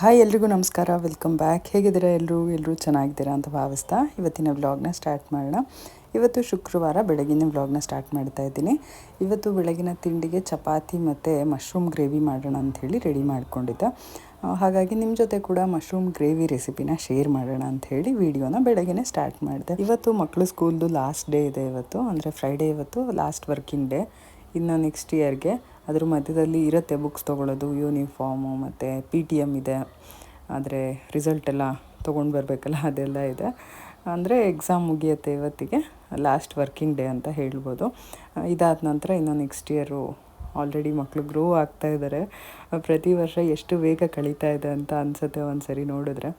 Hi ಎಲ್ರಿಗೂ ನಮಸ್ಕಾರ, welcome back. ಹೇಗಿದ್ದೀರಾ ಎಲ್ಲರೂ ಚೆನ್ನಾಗಿದ್ದೀರಾ ಅಂತ ಭಾವಿಸ್ತಾ ಇವತ್ತಿನ ವ್ಲಾಗ್ನ ಸ್ಟಾರ್ಟ್ ಮಾಡೋಣ. ಇವತ್ತು ಶುಕ್ರವಾರ ಬೆಳಗಿನ ವ್ಲಾಗ್ನ ಸ್ಟಾರ್ಟ್ ಮಾಡ್ತಾ ಇದ್ದೀನಿ. ಇವತ್ತು ಬೆಳಗಿನ ತಿಂಡಿಗೆ ಚಪಾತಿ ಮತ್ತು ಮಶ್ರೂಮ್ ಗ್ರೇವಿ ಮಾಡೋಣ ಅಂಥೇಳಿ ರೆಡಿ ಮಾಡ್ಕೊಂಡಿದ್ದೆ. ಹಾಗಾಗಿ ನಿಮ್ಮ ಜೊತೆ ಕೂಡ ಮಶ್ರೂಮ್ ಗ್ರೇವಿ ರೆಸಿಪಿನ ಶೇರ್ ಮಾಡೋಣ ಅಂಥೇಳಿ ವಿಡಿಯೋನ ಬೆಳಗ್ಗೆ ಸ್ಟಾರ್ಟ್ ಮಾಡಿದೆ. ಇವತ್ತು ಮಕ್ಕಳು ಸ್ಕೂಲ್ದು ಲಾಸ್ಟ್ ಡೇ ಇದೆ. ಇವತ್ತು ಅಂದರೆ ಫ್ರೈಡೇ, ಇವತ್ತು ಲಾಸ್ಟ್ ವರ್ಕಿಂಗ್ ಡೇ. ಇನ್ನು ನೆಕ್ಸ್ಟ್ ಇಯರ್ಗೆ ಅದ್ರ ಮಧ್ಯದಲ್ಲಿ ಇರುತ್ತೆ ಬುಕ್ಸ್ ತೊಗೊಳ್ಳೋದು, ಯೂನಿಫಾರ್ಮು ಮತ್ತು PTM ಇದೆ. ಆದರೆ ರಿಸಲ್ಟ್ ಎಲ್ಲ ತೊಗೊಂಡು ಬರಬೇಕಲ್ಲ, ಅದೆಲ್ಲ ಇದೆ. ಅಂದರೆ ಎಕ್ಸಾಮ್ ಮುಗಿಯುತ್ತೆ ಇವತ್ತಿಗೆ, ಲಾಸ್ಟ್ ವರ್ಕಿಂಗ್ ಡೇ ಅಂತ ಹೇಳ್ಬೋದು. ಇದಾದ ನಂತರ ಇನ್ನು ನೆಕ್ಸ್ಟ್ ಇಯರು ಆಲ್ರೆಡಿ ಮಕ್ಕಳು ಗ್ರೋ ಆಗ್ತಾ ಇದ್ದಾರೆ. ಪ್ರತಿ ವರ್ಷ ಎಷ್ಟು ಬೇಗ ಕಳೀತಾ ಇದೆ ಅಂತ ಅನಿಸುತ್ತೆ ಒಂದು ಸರಿ ನೋಡಿದ್ರೆ.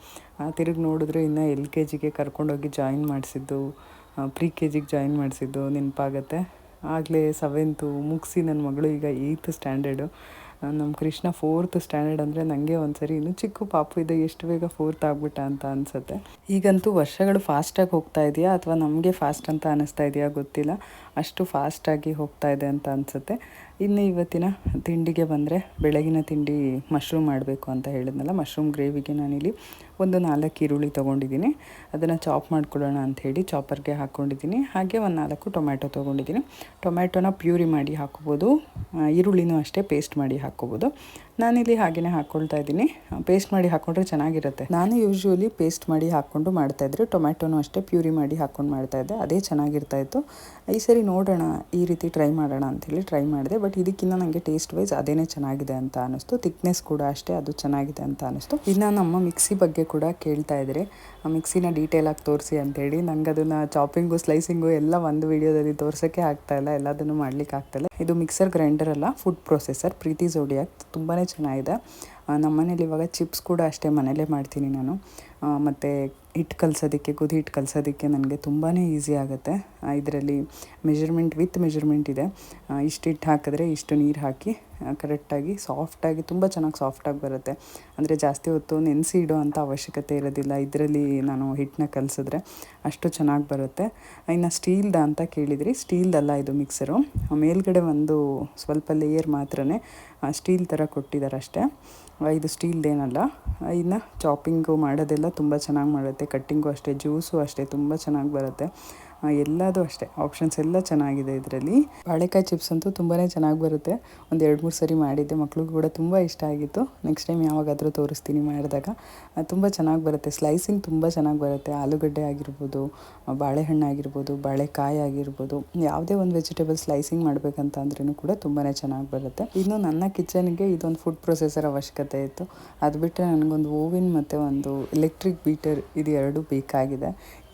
ತಿರುಗಿ ನೋಡಿದ್ರೆ ಇನ್ನು LKGಗೆ ಕರ್ಕೊಂಡೋಗಿ ಜಾಯಿನ್ ಮಾಡಿಸಿದ್ದು, pre-KGಗೆ ಜಾಯಿನ್ ಮಾಡಿಸಿದ್ದು ನೆನಪಾಗತ್ತೆ. ಆಗಲೇ 7th ಮುಗಿಸಿ ನನ್ನ ಮಗಳು ಈಗ 8th ಸ್ಟ್ಯಾಂಡರ್ಡು. ನಮ್ಮ ಕೃಷ್ಣ 4th ಸ್ಟ್ಯಾಂಡರ್ಡ್ ಅಂದರೆ ನನಗೆ ಒಂದು ಸರಿ ಇನ್ನೂ ಚಿಕ್ಕ ಪಾಪು ಇದೆ, ಎಷ್ಟು ಬೇಗ 4th ಆಗ್ಬಿಟ್ಟ ಅಂತ ಅನಿಸುತ್ತೆ. ಈಗಂತೂ ವರ್ಷಗಳು ಫಾಸ್ಟಾಗಿ ಹೋಗ್ತಾ ಇದೆಯಾ ಅಥವಾ ನಮಗೆ ಫಾಸ್ಟ್ ಅಂತ ಅನ್ನಿಸ್ತಾ ಇದೆಯಾ ಗೊತ್ತಿಲ್ಲ, ಅಷ್ಟು ಫಾಸ್ಟಾಗಿ ಹೋಗ್ತಾ ಇದೆ ಅಂತ ಅನಿಸುತ್ತೆ. ಇನ್ನು ಇವತ್ತಿನ ತಿಂಡಿಗೆ ಬಂದರೆ, ಬೆಳಗಿನ ತಿಂಡಿ ಮಶ್ರೂಮ್ ಮಾಡಬೇಕು ಅಂತ ಹೇಳಿದ್ನಲ್ಲ, ಮಶ್ರೂಮ್ ಗ್ರೇವಿಗೆ ನಾನಿಲ್ಲಿ ಒಂದು 4 ಈರುಳ್ಳಿ ತೊಗೊಂಡಿದ್ದೀನಿ. ಅದನ್ನು ಚಾಪ್ ಮಾಡ್ಕೊಳ್ಳೋಣ ಅಂಥೇಳಿ ಚಾಪರ್ಗೆ ಹಾಕ್ಕೊಂಡಿದ್ದೀನಿ. ಹಾಗೆ ಒಂದು 4 ಟೊಮ್ಯಾಟೊ ತೊಗೊಂಡಿದ್ದೀನಿ. ಟೊಮ್ಯಾಟೊನ ಪ್ಯೂರಿ ಮಾಡಿ ಹಾಕ್ಕೋಬೋದು, ಈರುಳ್ಳಿನೂ ಅಷ್ಟೇ ಪೇಸ್ಟ್ ಮಾಡಿ ಹಾಕ್ಕೋಬೋದು. ನಾನಿಲ್ಲಿ ಹಾಗೆಯೇ ಹಾಕ್ಕೊಳ್ತಾ ಇದ್ದೀನಿ. ಪೇಸ್ಟ್ ಮಾಡಿ ಹಾಕ್ಕೊಂಡ್ರೆ ಚೆನ್ನಾಗಿರುತ್ತೆ. ನಾನು ಯೂಶ್ವಲಿ ಪೇಸ್ಟ್ ಮಾಡಿ ಹಾಕ್ಕೊಂಡು ಮಾಡ್ತಾಯಿದ್ರೆ, ಟೊಮ್ಯಾಟೊನೂ ಅಷ್ಟೇ ಪ್ಯೂರಿ ಮಾಡಿ ಹಾಕ್ಕೊಂಡು ಮಾಡ್ತಾಯಿದ್ದೆ, ಅದೇ ಚೆನ್ನಾಗಿರ್ತಾಯಿತ್ತು. ಈ ಸರಿ ನೋಡೋಣ, ಈ ರೀತಿ ಟ್ರೈ ಮಾಡೋಣ ಅಂಥೇಳಿ ಟ್ರೈ ಮಾಡಿದೆ. ಬಟ್ ಇದಕ್ಕಿಂತ ನನಗೆ ಟೇಸ್ಟ್ ವೈಸ್ ಅದೇ ಚೆನ್ನಾಗಿದೆ ಅಂತ ಅನ್ನಿಸ್ತು. ಥಿಕ್ನೆಸ್ ಕೂಡ ಅಷ್ಟೇ, ಅದು ಚೆನ್ನಾಗಿದೆ ಅಂತ ಅನ್ನಿಸ್ತು. ಇನ್ನು ನಮ್ಮ ಮಿಕ್ಸಿ ಬಗ್ಗೆ ಕೂಡ ಕೇಳ್ತಾ ಇದ್ರಿ, ಆ ಮಿಕ್ಸಿನ ಡೀಟೇಲಾಗಿ ತೋರಿಸಿ ಅಂತೇಳಿ. ನನಗೆ ಅದನ್ನು ಚಾಪಿಂಗು ಸ್ಲೈಸಿಂಗು ಎಲ್ಲ ಒಂದು ವೀಡಿಯೋದಲ್ಲಿ ತೋರ್ಸೋಕ್ಕೆ ಆಗ್ತಾಯಿಲ್ಲ, ಎಲ್ಲದನ್ನು ಮಾಡ್ಲಿಕ್ಕೆ ಆಗ್ತಾಯಿಲ್ಲ. ಇದು ಮಿಕ್ಸರ್ ಗ್ರೈಂಡರ್ ಅಲ್ಲ, ಫುಡ್ ಪ್ರೊಸೆಸರ್, ಪ್ರೀತಿ ಝೋಡಿಯಾಕ್, ತುಂಬಾ ಚೆನ್ನಾಗಿದೆ. ನಮ್ಮ ಮನೇಲಿ ಇವಾಗ ಚಿಪ್ಸ್ ಕೂಡ ಅಷ್ಟೇ ಮನೇಲೇ ಮಾಡ್ತೀನಿ ನಾನು. ಮತ್ತು ಹಿಟ್ಟು ಕಲಸೋದಕ್ಕೆ, ಗೋಧಿ ಹಿಟ್ಟು ಕಲಸೋದಕ್ಕೆ ನನಗೆ ತುಂಬಾ ಈಸಿ ಆಗುತ್ತೆ. ಇದರಲ್ಲಿ ವಿತ್ ಮೆಜರ್ಮೆಂಟ್ ಇದೆ. ಇಷ್ಟು ಹಿಟ್ಟು ಹಾಕಿದ್ರೆ ಇಷ್ಟು ನೀರು ಹಾಕಿ ಕರೆಕ್ಟಾಗಿ ಸಾಫ್ಟಾಗಿ, ತುಂಬ ಚೆನ್ನಾಗಿ ಸಾಫ್ಟಾಗಿ ಬರುತ್ತೆ. ಅಂದರೆ ಜಾಸ್ತಿ ಹೊತ್ತು ನೆನೆಸಿ ಇಡೋ ಅಂಥ ಅವಶ್ಯಕತೆ ಇರೋದಿಲ್ಲ ಇದರಲ್ಲಿ. ನಾನು ಹಿಟ್ಟನ್ನ ಕಲಸಿದ್ರೆ ಅಷ್ಟು ಚೆನ್ನಾಗಿ ಬರುತ್ತೆ. ಇನ್ನು ಸ್ಟೀಲ್ದ ಅಂತ ಕೇಳಿದ್ರಿ, ಸ್ಟೀಲ್ದಲ್ಲ ಇದು ಮಿಕ್ಸರು. ಮೇಲ್ಗಡೆ ಒಂದು ಸ್ವಲ್ಪ ಲೇಯರ್ ಮಾತ್ರನೇ ಸ್ಟೀಲ್ ಥರ ಕೊಟ್ಟಿದ್ದಾರೆ ಅಷ್ಟೇ, ಇದು ಸ್ಟೀಲ್ದೇನಲ್ಲ. ಇನ್ನು ಚಾಪಿಂಗು ಮಾಡೋದೆಲ್ಲ ತುಂಬ ಚೆನ್ನಾಗಿ ಮಾಡುತ್ತೆ, ಕಟ್ಟಿಂಗು ಅಷ್ಟೇ, ಜ್ಯೂಸು ಅಷ್ಟೇ ತುಂಬ ಚೆನ್ನಾಗಿ ಬರುತ್ತೆ. ಎಲ್ಲದೂ ಅಷ್ಟೇ, ಆಪ್ಷನ್ಸ್ ಎಲ್ಲ ಚೆನ್ನಾಗಿದೆ ಇದರಲ್ಲಿ. ಬಾಳೆಕಾಯಿ ಚಿಪ್ಸ್ ಅಂತೂ ತುಂಬಾ ಚೆನ್ನಾಗಿ ಬರುತ್ತೆ. ಒಂದು 2-3 ಸರಿ ಮಾಡಿದ್ದೆ, ಮಕ್ಳಿಗೂ ಕೂಡ ತುಂಬ ಇಷ್ಟ ಆಗಿತ್ತು. ನೆಕ್ಸ್ಟ್ ಟೈಮ್ ಯಾವಾಗಾದರೂ ತೋರಿಸ್ತೀನಿ ಮಾಡಿದಾಗ. ತುಂಬ ಚೆನ್ನಾಗಿ ಬರುತ್ತೆ, ಸ್ಲೈಸಿಂಗ್ ತುಂಬ ಚೆನ್ನಾಗಿ ಬರುತ್ತೆ. ಆಲೂಗಡ್ಡೆ ಆಗಿರ್ಬೋದು, ಬಾಳೆಹಣ್ಣು ಆಗಿರ್ಬೋದು, ಬಾಳೆಕಾಯಿ ಆಗಿರ್ಬೋದು, ಯಾವುದೇ ಒಂದು ವೆಜಿಟೇಬಲ್ ಸ್ಲೈಸಿಂಗ್ ಮಾಡಬೇಕಂತ ಅಂದ್ರೂ ಕೂಡ ತುಂಬಾ ಚೆನ್ನಾಗಿ ಬರುತ್ತೆ. ಇನ್ನು ನನ್ನ ಕಿಚನ್ಗೆ ಇದೊಂದು ಫುಡ್ ಪ್ರೊಸೆಸರ್ ಅವಶ್ಯಕತೆ ಇತ್ತು. ಅದು ಬಿಟ್ಟರೆ ನನಗೊಂದು ಓವೆನ್ ಮತ್ತು ಒಂದು ಎಲೆಕ್ಟ್ರಿಕ್ ಬೀಟರ್, ಇದು 2 ಬೇಕಾಗಿದೆ.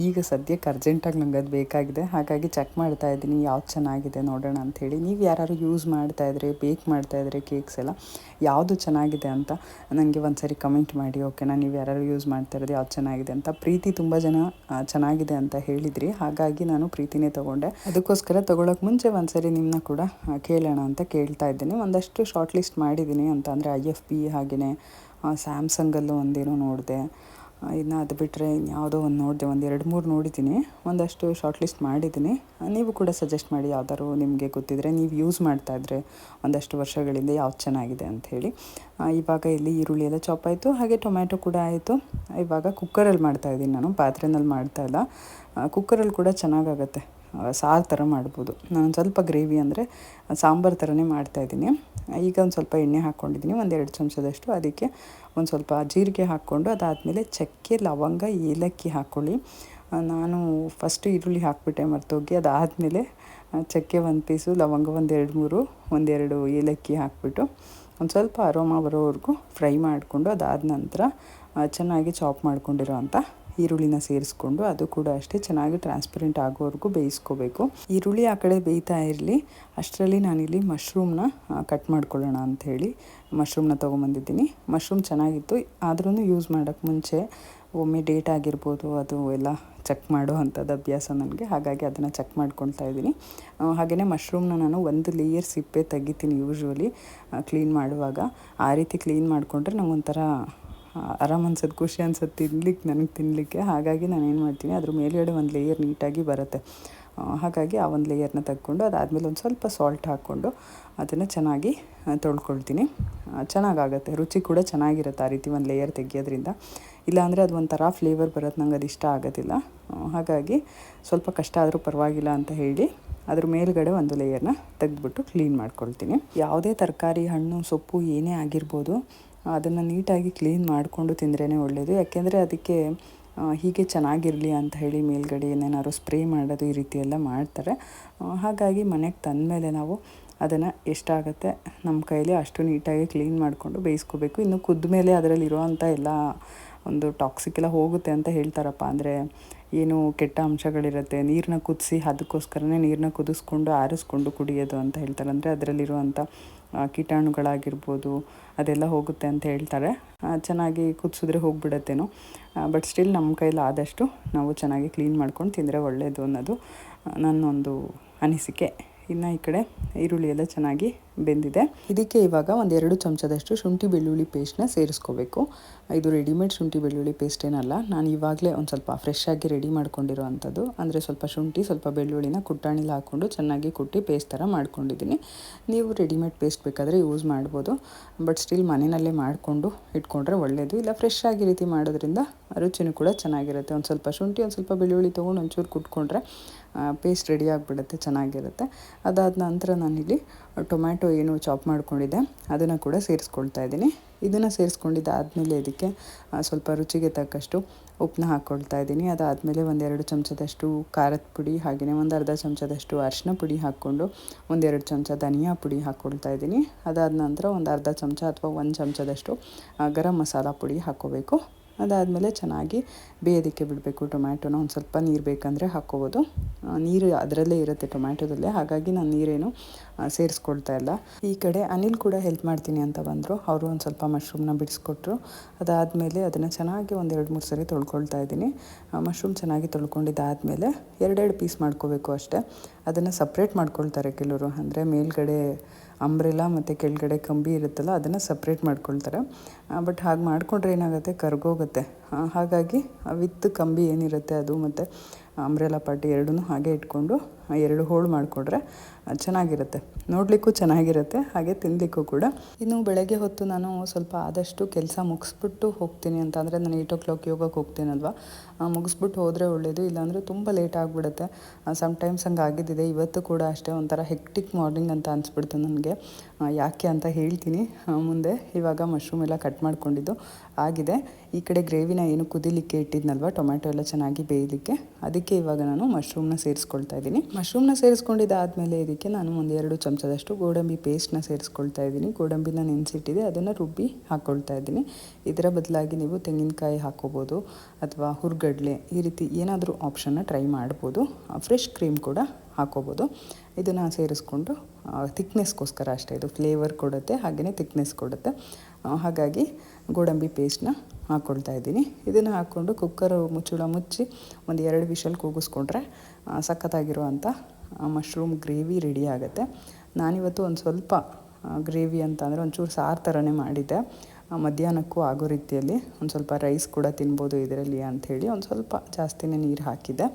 ಈಗ ಸದ್ಯಕ್ಕೆ ಅರ್ಜೆಂಟಾಗಿ ನಂಗೆ ಅದು ಬೇಕಾಗಿದೆ. ಹಾಗಾಗಿ ಚೆಕ್ ಮಾಡ್ತಾ ಇದ್ದೀನಿ ಯಾವ್ದು ಚೆನ್ನಾಗಿದೆ ನೋಡೋಣ ಅಂಥೇಳಿ. ನೀವು ಯಾರು ಯೂಸ್ ಮಾಡ್ತಾಯಿದ್ರೆ, ಬೇಕ್ ಮಾಡ್ತಾಯಿದ್ರೆ ಕೇಕ್ಸ್ ಎಲ್ಲ, ಯಾವುದು ಚೆನ್ನಾಗಿದೆ ಅಂತ ನನಗೆ ಒಂದು ಸರಿ ಕಮೆಂಟ್ ಮಾಡಿ, ಓಕೆನಾ? ನೀವು ಯಾರು ಯೂಸ್ ಮಾಡ್ತಾ ಇರೋದು ಯಾವ್ದು ಚೆನ್ನಾಗಿದೆ ಅಂತ. ಪ್ರೀತಿ ತುಂಬ ಜನ ಚೆನ್ನಾಗಿದೆ ಅಂತ ಹೇಳಿದ್ರಿ, ಹಾಗಾಗಿ ನಾನು ಪ್ರೀತಿನೇ ತೊಗೊಂಡೆ. ಅದಕ್ಕೋಸ್ಕರ ತೊಗೊಳಕ್ಕೆ ಮುಂಚೆ ಒಂದು ಸರಿ ನಿಮ್ಮನ್ನ ಕೂಡ ಕೇಳೋಣ ಅಂತ ಕೇಳ್ತಾ ಇದ್ದೀನಿ. ಒಂದಷ್ಟು ಶಾರ್ಟ್ ಲಿಸ್ಟ್ ಮಾಡಿದ್ದೀನಿ ಅಂತ ಅಂದರೆ IFB, ಹಾಗೆಯೇ ಸ್ಯಾಮ್ಸಂಗಲ್ಲೂ ಒಂದೇನೋ ನೋಡಿದೆ. ಇನ್ನು ಅದು ಬಿಟ್ಟರೆ ಯಾವುದೋ ಒಂದು ನೋಡಿದೆ, ಒಂದು 2-3 ನೋಡಿದ್ದೀನಿ. ಒಂದಷ್ಟು ಶಾರ್ಟ್ ಲಿಸ್ಟ್ ಮಾಡಿದ್ದೀನಿ. ನೀವು ಕೂಡ ಸಜೆಸ್ಟ್ ಮಾಡಿ, ಯಾವ್ದಾದ್ರು ನಿಮಗೆ ಗೊತ್ತಿದ್ದರೆ, ನೀವು ಯೂಸ್ ಮಾಡ್ತಾಯಿದ್ರೆ ಒಂದಷ್ಟು ವರ್ಷಗಳಿಂದ ಯಾವ್ದು ಚೆನ್ನಾಗಿದೆ ಅಂಥೇಳಿ. ಇವಾಗ ಇಲ್ಲಿ ಈರುಳ್ಳಿ ಎಲ್ಲ ಚಾಪ್ ಆಯಿತು, ಹಾಗೆ ಟೊಮ್ಯಾಟೊ ಕೂಡ ಆಯಿತು. ಇವಾಗ ಕುಕ್ಕರಲ್ಲಿ ಮಾಡ್ತಾಯಿದ್ದೀನಿ ನಾನು, ಪಾತ್ರೆಯಲ್ಲಿ ಮಾಡ್ತಾಯಿಲ್ಲ. ಕುಕ್ಕರಲ್ಲಿ ಕೂಡ ಚೆನ್ನಾಗಾಗತ್ತೆ, ಸಾರು ಥರ ಮಾಡ್ಬೋದು. ನಾನು ಸ್ವಲ್ಪ ಗ್ರೇವಿ ಅಂದರೆ ಸಾಂಬಾರು ಥರನೇ ಮಾಡ್ತಾಯಿದ್ದೀನಿ. ಈಗ ಒಂದು ಸ್ವಲ್ಪ ಎಣ್ಣೆ ಹಾಕ್ಕೊಂಡಿದ್ದೀನಿ, ಒಂದು 2 ಚಮಚದಷ್ಟು. ಅದಕ್ಕೆ ಒಂದು ಸ್ವಲ್ಪ ಜೀರಿಗೆ ಹಾಕ್ಕೊಂಡು, ಅದಾದಮೇಲೆ ಚಕ್ಕೆ, ಲವಂಗ, ಏಲಕ್ಕಿ ಹಾಕ್ಕೊಳ್ಳಿ. ನಾನು ಫಸ್ಟು ಈರುಳ್ಳಿ ಹಾಕ್ಬಿಟ್ಟೆ ಮರ್ತೋಗಿ. ಅದಾದಮೇಲೆ ಚಕ್ಕೆ 1 ಪೀಸು, ಲವಂಗ ಒಂದು 2-3, 1-2 ಏಲಕ್ಕಿ ಹಾಕ್ಬಿಟ್ಟು ಒಂದು ಸ್ವಲ್ಪ ಅರೋಮಾ ಬರೋವರೆಗೂ ಫ್ರೈ ಮಾಡಿಕೊಂಡು, ಅದಾದ ನಂತರ ಚೆನ್ನಾಗಿ ಚಾಪ್ ಮಾಡ್ಕೊಂಡಿರೋ ಅಂಥ ಈರುಳ್ಳಿನ ಸೇರಿಸ್ಕೊಂಡು, ಅದು ಕೂಡ ಅಷ್ಟೇ ಚೆನ್ನಾಗಿ ಟ್ರಾನ್ಸ್ಪರೆಂಟ್ ಆಗೋವರೆಗೂ ಬೇಯಿಸ್ಕೋಬೇಕು. ಈರುಳ್ಳಿ ಆ ಕಡೆ ಬೇಯ್ತಾ ಇರಲಿ, ಅಷ್ಟರಲ್ಲಿ ನಾನಿಲ್ಲಿ ಮಶ್ರೂಮ್ನ ಕಟ್ ಮಾಡ್ಕೊಳ್ಳೋಣ ಅಂಥೇಳಿ ಮಶ್ರೂಮ್ನ ತೊಗೊಂಬಂದಿದ್ದೀನಿ. ಮಶ್ರೂಮ್ ಚೆನ್ನಾಗಿತ್ತು, ಆದ್ರೂ ಯೂಸ್ ಮಾಡೋಕ್ಕೆ ಮುಂಚೆ ಒಮ್ಮೆ ಡೇಟ್ ಆಗಿರ್ಬೋದು ಅದು ಎಲ್ಲ ಚೆಕ್ ಮಾಡೋ ಅಂಥದ್ದು ಅಭ್ಯಾಸ ನನಗೆ. ಹಾಗಾಗಿ ಅದನ್ನು ಚೆಕ್ ಮಾಡ್ಕೊಳ್ತಾ ಇದ್ದೀನಿ. ಹಾಗೆಯೇ ಮಶ್ರೂಮ್ನ ನಾನು ಒಂದು ಲೇಯರ್ ಸಿಪ್ಪೆ ತೆಗಿತೀನಿ ಯೂಶ್ವಲಿ ಕ್ಲೀನ್ ಮಾಡುವಾಗ. ಆ ರೀತಿ ಕ್ಲೀನ್ ಮಾಡಿಕೊಂಡ್ರೆ ನಂಗೊಂಥರ ಆರಾಮ್ ಅನ್ಸೋದು, ಖುಷಿ ಅನ್ಸೋದು ನನಗೆ ತಿನ್ನಲಿಕ್ಕೆ. ಹಾಗಾಗಿ ನಾನು ಏನು ಮಾಡ್ತೀನಿ, ಅದ್ರ ಮೇಲ್ಗಡೆ ಒಂದು ಲೇಯರ್ ನೀಟಾಗಿ ಬರುತ್ತೆ. ಹಾಗಾಗಿ ಆ ಒಂದು ಲೇಯರ್ನ ತೆಗೆದುಕೊಂಡು ಅದಾದಮೇಲೆ ಒಂದು ಸ್ವಲ್ಪ ಸಾಲ್ಟ್ ಹಾಕ್ಕೊಂಡು ಅದನ್ನು ಚೆನ್ನಾಗಿ ತೊಳ್ಕೊಳ್ತೀನಿ. ಚೆನ್ನಾಗಾಗುತ್ತೆ, ರುಚಿ ಕೂಡ ಚೆನ್ನಾಗಿರುತ್ತೆ ಆ ರೀತಿ ಒಂದು ಲೇಯರ್ ತೆಗಿಯೋದ್ರಿಂದ. ಇಲ್ಲಾಂದರೆ ಅದು ಒಂಥರ ಫ್ಲೇವರ್ ಬರುತ್ತೆ, ನಂಗೆ ಅದು ಇಷ್ಟ ಆಗೋದಿಲ್ಲ. ಹಾಗಾಗಿ ಸ್ವಲ್ಪ ಕಷ್ಟ ಆದರೂ ಪರವಾಗಿಲ್ಲ ಅಂತ ಹೇಳಿ ಅದ್ರ ಮೇಲ್ಗಡೆ ಒಂದು ಲೇಯರ್ನ ತೆಗೆದ್ಬಿಟ್ಟು ಕ್ಲೀನ್ ಮಾಡ್ಕೊಳ್ತೀನಿ. ಯಾವುದೇ ತರಕಾರಿ, ಹಣ್ಣು, ಸೊಪ್ಪು ಏನೇ ಆಗಿರ್ಬೋದು ಅದನ್ನು ನೀಟಾಗಿ ಕ್ಲೀನ್ ಮಾಡಿಕೊಂಡು ತಿಂದ್ರೇ ಒಳ್ಳೆಯದು. ಯಾಕೆಂದರೆ ಅದಕ್ಕೆ ಹೀಗೆ ಚೆನ್ನಾಗಿರಲಿ ಅಂತ ಹೇಳಿ ಮೇಲ್ಗಡೆ ಏನೇನಾದ್ರು ಸ್ಪ್ರೇ ಮಾಡೋದು ಈ ರೀತಿ ಎಲ್ಲ ಮಾಡ್ತಾರೆ. ಹಾಗಾಗಿ ಮನೆಗೆ ತಂದಮೇಲೆ ನಾವು ಅದನ್ನು ಎಷ್ಟಾಗುತ್ತೆ ನಮ್ಮ ಕೈಲಿ ಅಷ್ಟು ನೀಟಾಗಿ ಕ್ಲೀನ್ ಮಾಡಿಕೊಂಡು ಬೇಯಿಸ್ಕೋಬೇಕು. ಇನ್ನು ಕುದ್ದ ಮೇಲೆ ಅದರಲ್ಲಿರುವಂಥ ಎಲ್ಲ ಒಂದು ಟಾಕ್ಸಿಕ್ ಎಲ್ಲ ಹೋಗುತ್ತೆ ಅಂತ ಹೇಳ್ತಾರಪ್ಪ. ಅಂದರೆ ಏನು ಕೆಟ್ಟ ಅಂಶಗಳಿರುತ್ತೆ, ನೀರನ್ನ ಕುದಿಸಿ ಅದಕ್ಕೋಸ್ಕರನೇ ನೀರನ್ನ ಕುದಿಸ್ಕೊಂಡು ಆರಿಸ್ಕೊಂಡು ಕುಡಿಯೋದು ಅಂತ ಹೇಳ್ತಾರೆ. ಅಂದರೆ ಅದರಲ್ಲಿರುವಂಥ ಕೀಟಾಣುಗಳಾಗಿರ್ಬೋದು ಅದೆಲ್ಲ ಹೋಗುತ್ತೆ ಅಂತ ಹೇಳ್ತಾರೆ. ಚೆನ್ನಾಗಿ ಕುದಿಸಿದ್ರೆ ಹೋಗಿಬಿಡತ್ತೇನೋ. ಬಟ್ ಸ್ಟಿಲ್ ನಮ್ಮ ಕೈಲಿ ಆದಷ್ಟು ನಾವು ಚೆನ್ನಾಗಿ ಕ್ಲೀನ್ ಮಾಡ್ಕೊಂಡು ತಿಂದರೆ ಒಳ್ಳೆಯದು ಅನ್ನೋದು ನನ್ನೊಂದು ಅನಿಸಿಕೆ. ಇನ್ನು ಈ ಕಡೆ ಈರುಳ್ಳಿ ಎಲ್ಲ ಚೆನ್ನಾಗಿ ಬೆಂದಿದೆ. ಇದಕ್ಕೆ ಇವಾಗ 1-2 ಚಮಚದಷ್ಟು ಶುಂಠಿ ಬೆಳ್ಳುಳ್ಳಿ ಪೇಸ್ಟ್ನ ಸೇರಿಸ್ಕೋಬೇಕು. ಇದು ರೆಡಿಮೇಡ್ ಶುಂಠಿ ಬೆಳ್ಳುಳ್ಳಿ ಪೇಸ್ಟ್ ಏನಲ್ಲ, ನಾನು ಇವಾಗಲೇ ಒಂದು ಸ್ವಲ್ಪ ಫ್ರೆಶ್ ಆಗಿ ರೆಡಿ ಮಾಡ್ಕೊಂಡಿರೋ ಅಂಥದ್ದು. ಅಂದರೆ ಸ್ವಲ್ಪ ಶುಂಠಿ, ಸ್ವಲ್ಪ ಬೆಳ್ಳುಳ್ಳಿನ ಕುಟ್ಟಾಣಿಲಿ ಹಾಕ್ಕೊಂಡು ಚೆನ್ನಾಗಿ ಕುಟ್ಟಿ ಪೇಸ್ಟ್ ಥರ ಮಾಡ್ಕೊಂಡಿದ್ದೀನಿ. ನೀವು ರೆಡಿಮೇಡ್ ಪೇಸ್ಟ್ ಬೇಕಾದರೆ ಯೂಸ್ ಮಾಡ್ಬೋದು. ಬಟ್ ಸ್ಟಿಲ್ ಮನೆಯಲ್ಲೇ ಮಾಡಿಕೊಂಡು ಇಟ್ಕೊಂಡ್ರೆ ಒಳ್ಳೆಯದು. ಇಲ್ಲ ಫ್ರೆಶ್ ಆಗಿ ರೀತಿ ಮಾಡೋದ್ರಿಂದ ರುಚಿನೂ ಕೂಡ ಚೆನ್ನಾಗಿರುತ್ತೆ. ಒಂದು ಸ್ವಲ್ಪ ಶುಂಠಿ, ಒಂದು ಸ್ವಲ್ಪ ಬೆಳ್ಳುಳ್ಳಿ ತೊಗೊಂಡು ಒಂಚೂರು ಕುಟ್ಕೊಂಡ್ರೆ ಪೇಸ್ಟ್ ರೆಡಿ ಆಗಿಬಿಡುತ್ತೆ, ಚೆನ್ನಾಗಿರುತ್ತೆ. ಅದಾದ ನಂತರ ನಾನಿಲ್ಲಿ ಟೊಮ್ಯಾಟೊ ಏನು ಚಾಪ್ ಮಾಡ್ಕೊಂಡಿದ್ದೆ ಅದನ್ನು ಕೂಡ ಸೇರಿಸ್ಕೊಳ್ತಾ ಇದ್ದೀನಿ. ಇದನ್ನು ಸೇರಿಸ್ಕೊಂಡಿದ್ದಾದಮೇಲೆ ಇದಕ್ಕೆ ಸ್ವಲ್ಪ ರುಚಿಗೆ ತಕ್ಕಷ್ಟು ಉಪ್ಪನ್ನ ಹಾಕ್ಕೊಳ್ತಾ ಇದ್ದೀನಿ. ಅದಾದಮೇಲೆ 1-2 ಚಮಚದಷ್ಟು ಖಾರದ ಪುಡಿ, ಹಾಗೆಯೇ 1/2 ಚಮಚದಷ್ಟು ಅರಿಶಿನ ಪುಡಿ ಹಾಕ್ಕೊಂಡು 1-2 ಚಮಚ ಧನಿಯಾ ಪುಡಿ ಹಾಕ್ಕೊಳ್ತಾ ಇದ್ದೀನಿ. ಅದಾದ ನಂತರ 1/2 ಚಮಚ ಅಥವಾ 1 ಚಮಚದಷ್ಟು ಗರಂ ಮಸಾಲ ಪುಡಿ ಹಾಕ್ಕೋಬೇಕು. ಅದಾದಮೇಲೆ ಚೆನ್ನಾಗಿ ಬೇಯೋದಕ್ಕೆ ಬಿಡಬೇಕು. ಟೊಮ್ಯಾಟೊನ ಒಂದು ಸ್ವಲ್ಪ ನೀರು ಬೇಕಂದರೆ ಹಾಕ್ಕೋಬೋದು. ನೀರು ಅದರಲ್ಲೇ ಇರುತ್ತೆ ಟೊಮ್ಯಾಟೊದಲ್ಲೇ, ಹಾಗಾಗಿ ನಾನು ನೀರೇನು ಸೇರಿಸ್ಕೊಳ್ತಾ ಇಲ್ಲ. ಈ ಕಡೆ ಅನಿಲ್ ಕೂಡ ಹೆಲ್ಪ್ ಮಾಡ್ತೀನಿ ಅಂತ ಬಂದರು. ಅವರು ಒಂದು ಸ್ವಲ್ಪ ಮಶ್ರೂಮ್ನ ಬಿಡಿಸ್ಕೊಟ್ರು. ಅದಾದಮೇಲೆ ಅದನ್ನು ಚೆನ್ನಾಗಿ 1-2-3 ಸರಿ ತೊಳ್ಕೊಳ್ತಾ ಇದ್ದೀನಿ. ಮಶ್ರೂಮ್ ಚೆನ್ನಾಗಿ ತೊಳ್ಕೊಂಡಿದ್ದಾದಮೇಲೆ 2 ಪೀಸ್ ಮಾಡ್ಕೋಬೇಕು ಅಷ್ಟೇ. ಅದನ್ನು ಸಪ್ರೇಟ್ ಮಾಡ್ಕೊಳ್ತಾರೆ ಕೆಲವರು. ಅಂದರೆ ಮೇಲ್ಗಡೆ ಅಂಬ್ರೆಲಾ ಮತ್ತು ಕೆಳಗಡೆ ಕಂಬಿ ಇರುತ್ತಲ್ಲ ಅದನ್ನು ಸಪ್ರೇಟ್ ಮಾಡ್ಕೊಳ್ತಾರೆ. ಬಟ್ ಹಾಗೆ ಮಾಡಿಕೊಂಡ್ರೆ ಏನಾಗುತ್ತೆ, ಕರ್ಗೋಗುತ್ತೆ. ಹಾಗಾಗಿ ವಿತ್ ಕಂಬಿ ಏನಿರುತ್ತೆ ಅದು ಮತ್ತು ಅಂಬ್ರೆಲಾ ಪಾರ್ಟ್ ಎರಡೂ ಹಾಗೆ ಇಟ್ಕೊಂಡು 2 ಹೋಳು ಮಾಡಿಕೊಂಡ್ರೆ ಚೆನ್ನಾಗಿರುತ್ತೆ, ನೋಡಲಿಕ್ಕೂ ಚೆನ್ನಾಗಿರುತ್ತೆ, ಹಾಗೆ ತಿನ್ನಲಿಕ್ಕೂ ಕೂಡ. ಇನ್ನು ಬೆಳಗ್ಗೆ ಹೊತ್ತು ನಾನು ಸ್ವಲ್ಪ ಆದಷ್ಟು ಕೆಲಸ ಮುಗಿಸ್ಬಿಟ್ಟು ಹೋಗ್ತೀನಿ ಅಂತ. ಅಂದರೆ ನಾನು 8 o'clock ಯೋಗಕ್ಕೆ ಹೋಗ್ತೀನಲ್ವ, ಮುಗಿಸ್ಬಿಟ್ಟು ಹೋದರೆ ಒಳ್ಳೆಯದು. ಇಲ್ಲಾಂದರೆ ತುಂಬ ಲೇಟ್ ಆಗಿಬಿಡುತ್ತೆ. ಸಮ್ಟೈಮ್ಸ್ ಹಂಗೆ ಆಗಿದ್ದಿದೆ. ಇವತ್ತು ಕೂಡ ಅಷ್ಟೇ ಒಂಥರ ಹೆಕ್ಟಿಕ್ ಮಾರ್ನಿಂಗ್ ಅಂತ ಅನಿಸ್ಬಿಡ್ತು ನನಗೆ. ಯಾಕೆ ಅಂತ ಹೇಳ್ತೀನಿ ಮುಂದೆ. ಇವಾಗ ಮಶ್ರೂಮ್ ಎಲ್ಲ ಕಟ್ ಮಾಡ್ಕೊಂಡಿದ್ದು ಆಗಿದೆ. ಈ ಕಡೆ ಗ್ರೇವಿನ ಏನು ಕುದಿಲಿಕ್ಕೆ ಇಟ್ಟಿದ್ನಲ್ವ, ಟೊಮ್ಯಾಟೊ ಎಲ್ಲ ಚೆನ್ನಾಗಿ ಬೇಯಲಿಕ್ಕೆ, ಅದಕ್ಕೆ ಇವಾಗ ನಾನು ಮಶ್ರೂಮ್ನ ಸೇರಿಸ್ಕೊಳ್ತಾ ಇದ್ದೀನಿ. ಮಶ್ರೂಮ್ನ ಸೇರಿಸ್ಕೊಂಡಿದ್ದಾದಮೇಲೆ ಇದಕ್ಕೆ ನಾನು 1-2 ಚಮಚದಷ್ಟು ಗೋಡಂಬಿ ಪೇಸ್ಟ್ನ ಸೇರಿಸ್ಕೊಳ್ತಾ ಇದ್ದೀನಿ. ಗೋಡಂಬಿನ ನೆನೆಸಿಟ್ಟಿದೆ, ಅದನ್ನು ರುಬ್ಬಿ ಹಾಕ್ಕೊಳ್ತಾ ಇದ್ದೀನಿ. ಇದರ ಬದಲಾಗಿ ನೀವು ತೆಂಗಿನಕಾಯಿ ಹಾಕ್ಕೋಬೋದು ಅಥವಾ ಹುರ್ಗಡ್ಲೆ, ಈ ರೀತಿ ಏನಾದರೂ ಆಪ್ಷನ್ನ ಟ್ರೈ ಮಾಡ್ಬೋದು. ಫ್ರೆಶ್ ಕ್ರೀಮ್ ಕೂಡ ಹಾಕ್ಕೋಬೋದು. ಇದನ್ನು ಸೇರಿಸ್ಕೊಂಡು ಥಿಕ್ನೆಸ್ಗೋಸ್ಕರ ಅಷ್ಟೇ, ಇದು ಫ್ಲೇವರ್ ಕೊಡುತ್ತೆ, ಹಾಗೆಯೇ ಥಿಕ್ನೆಸ್ ಕೊಡುತ್ತೆ. ಹಾಗಾಗಿ ಗೋಡಂಬಿ ಪೇಸ್ಟ್ನ ಹಾಕ್ಕೊಳ್ತಾ ಇದ್ದೀನಿ. ಇದನ್ನು ಹಾಕ್ಕೊಂಡು ಕುಕ್ಕರ್ ಮುಚ್ಚಳ ಮುಚ್ಚಿ 1-2 ವಿಷಲ್ ಕೂಗಿಸ್ಕೊಂಡ್ರೆ ಸಖತ್ತಾಗಿರುವಂಥ ಮಶ್ರೂಮ್ ಗ್ರೇವಿ ರೆಡಿ ಆಗುತ್ತೆ. ನಾನಿವತ್ತು ಒಂದು ಸ್ವಲ್ಪ ಗ್ರೇವಿ ಅಂತ ಅಂದರೆ ಒಂಚೂರು ಸಾರು ಥರನೇ ಮಾಡಿದ್ದೆ. ಮಧ್ಯಾಹ್ನಕ್ಕೂ ಆಗೋ ರೀತಿಯಲ್ಲಿ ಒಂದು ಸ್ವಲ್ಪ ರೈಸ್ ಕೂಡ ತಿನ್ಬೋದು ಇದರಲ್ಲಿ ಅಂಥೇಳಿ ಒಂದು ಸ್ವಲ್ಪ ಜಾಸ್ತಿನೇ ನೀರು ಹಾಕಿದ್ದೆ.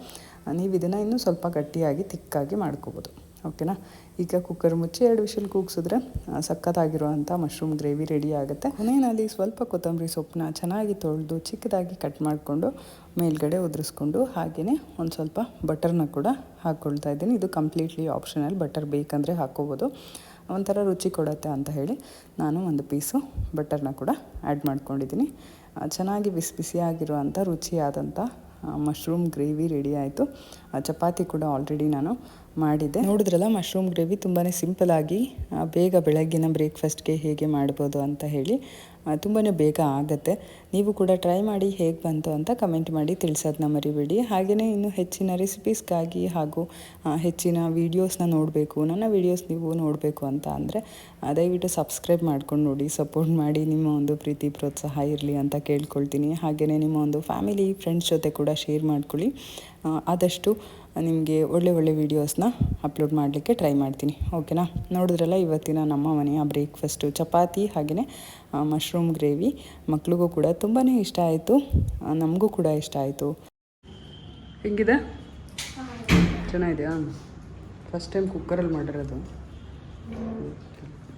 ನೀವು ಇದನ್ನು ಇನ್ನೂ ಸ್ವಲ್ಪ ಗಟ್ಟಿಯಾಗಿ ತಿಕ್ಕಾಗಿ ಮಾಡ್ಕೋಬೋದು. ಓಕೆನಾ. ಈಗ ಕುಕ್ಕರ್ ಮುಚ್ಚಿ 2 ವಿಷಲ್ ಕೂಗಿಸಿದ್ರೆ ಸಖತ್ತಾಗಿರುವಂಥ ಮಶ್ರೂಮ್ ಗ್ರೇವಿ ರೆಡಿ ಆಗುತ್ತೆ. ಮನೆಯಲ್ಲಿ ಸ್ವಲ್ಪ ಕೊತ್ತಂಬರಿ ಸೊಪ್ಪನ್ನ ಚೆನ್ನಾಗಿ ತೊಳೆದು ಚಿಕ್ಕದಾಗಿ ಕಟ್ ಮಾಡಿಕೊಂಡು ಮೇಲ್ಗಡೆ ಉದುರಿಸ್ಕೊಂಡು, ಹಾಗೆಯೇ ಒಂದು ಸ್ವಲ್ಪ ಬಟರ್ನ ಕೂಡ ಹಾಕ್ಕೊಳ್ತಾ ಇದ್ದೀನಿ. ಇದು ಕಂಪ್ಲೀಟ್ಲಿ ಆಪ್ಷನಲ್, ಬಟರ್ ಬೇಕಂದರೆ ಹಾಕ್ಕೋಬೋದು, ಒಂಥರ ರುಚಿ ಕೊಡುತ್ತೆ ಅಂತ ಹೇಳಿ ನಾನು 1 ಪೀಸು ಬಟರ್ನ ಕೂಡ ಆ್ಯಡ್ ಮಾಡ್ಕೊಂಡಿದ್ದೀನಿ. ಚೆನ್ನಾಗಿ ಬಿಸಿ ಬಿಸಿಯಾಗಿರುವಂಥ ರುಚಿಯಾದಂಥ ಮಶ್ರೂಮ್ ಗ್ರೇವಿ ರೆಡಿ ಆಯಿತು. ಚಪಾತಿ ಕೂಡ ಆಲ್ರೆಡಿ ನಾನು ಮಾಡಿದ್ದೆ. ನೋಡಿದ್ರಲ್ಲ, ಮಶ್ರೂಮ್ ಗ್ರೇವಿ ತುಂಬಾ ಸಿಂಪಲಾಗಿ ಬೇಗ ಬೆಳಗ್ಗಿನ ಬ್ರೇಕ್ಫಾಸ್ಟ್ಗೆ ಹೇಗೆ ಮಾಡ್ಬೋದು ಅಂತ ಹೇಳಿ ತುಂಬಾ ಬೇಗ ಆಗುತ್ತೆ. ನೀವು ಕೂಡ ಟ್ರೈ ಮಾಡಿ ಹೇಗೆ ಬಂತು ಅಂತ ಕಮೆಂಟ್ ಮಾಡಿ ತಿಳಿಸೋದನ್ನ ಮರಿಬೇಡಿ. ಹಾಗೆಯೇ ಇನ್ನು ಹೆಚ್ಚಿನ ರೆಸಿಪೀಸ್ಗಾಗಿ ಹಾಗೂ ಹೆಚ್ಚಿನ ವೀಡಿಯೋಸ್ನ ನೋಡಬೇಕು, ನನ್ನ ವೀಡಿಯೋಸ್ ನೀವು ನೋಡಬೇಕು ಅಂತ ಅಂದರೆ ದಯವಿಟ್ಟು ಸಬ್ಸ್ಕ್ರೈಬ್ ಮಾಡ್ಕೊಂಡು ನೋಡಿ, ಸಪೋರ್ಟ್ ಮಾಡಿ. ನಿಮ್ಮ ಒಂದು ಪ್ರೀತಿ ಪ್ರೋತ್ಸಾಹ ಇರಲಿ ಅಂತ ಕೇಳ್ಕೊಳ್ತೀನಿ. ಹಾಗೆಯೇ ನಿಮ್ಮ ಒಂದು ಫ್ಯಾಮಿಲಿ ಫ್ರೆಂಡ್ಸ್ ಜೊತೆ ಕೂಡ ಶೇರ್ ಮಾಡ್ಕೊಳ್ಳಿ. ಆದಷ್ಟು ನಿಮಗೆ ಒಳ್ಳೆ ವೀಡಿಯೋಸ್ನ ಅಪ್ಲೋಡ್ ಮಾಡಲಿಕ್ಕೆ ಟ್ರೈ ಮಾಡ್ತೀನಿ. ಓಕೆನಾ. ನೋಡಿದ್ರಲ್ಲ, ಇವತ್ತಿನ ನಮ್ಮ ಮನೆಯ ಬ್ರೇಕ್ಫಾಸ್ಟು ಚಪಾತಿ ಹಾಗೆಯೇ ಮಶ್ರೂಮ್ ಗ್ರೇವಿ. ಮಕ್ಳಿಗೂ ಕೂಡ ತುಂಬಾ ಇಷ್ಟ ಆಯಿತು, ನಮಗೂ ಕೂಡ ಇಷ್ಟ ಆಯಿತು. ಹೆಂಗಿದೆ? ಚೆನ್ನಾಗಿದೆಯಾ? ಫಸ್ಟ್ ಟೈಮ್ ಕುಕ್ಕರಲ್ಲಿ ಮಾಡಿರೋದು,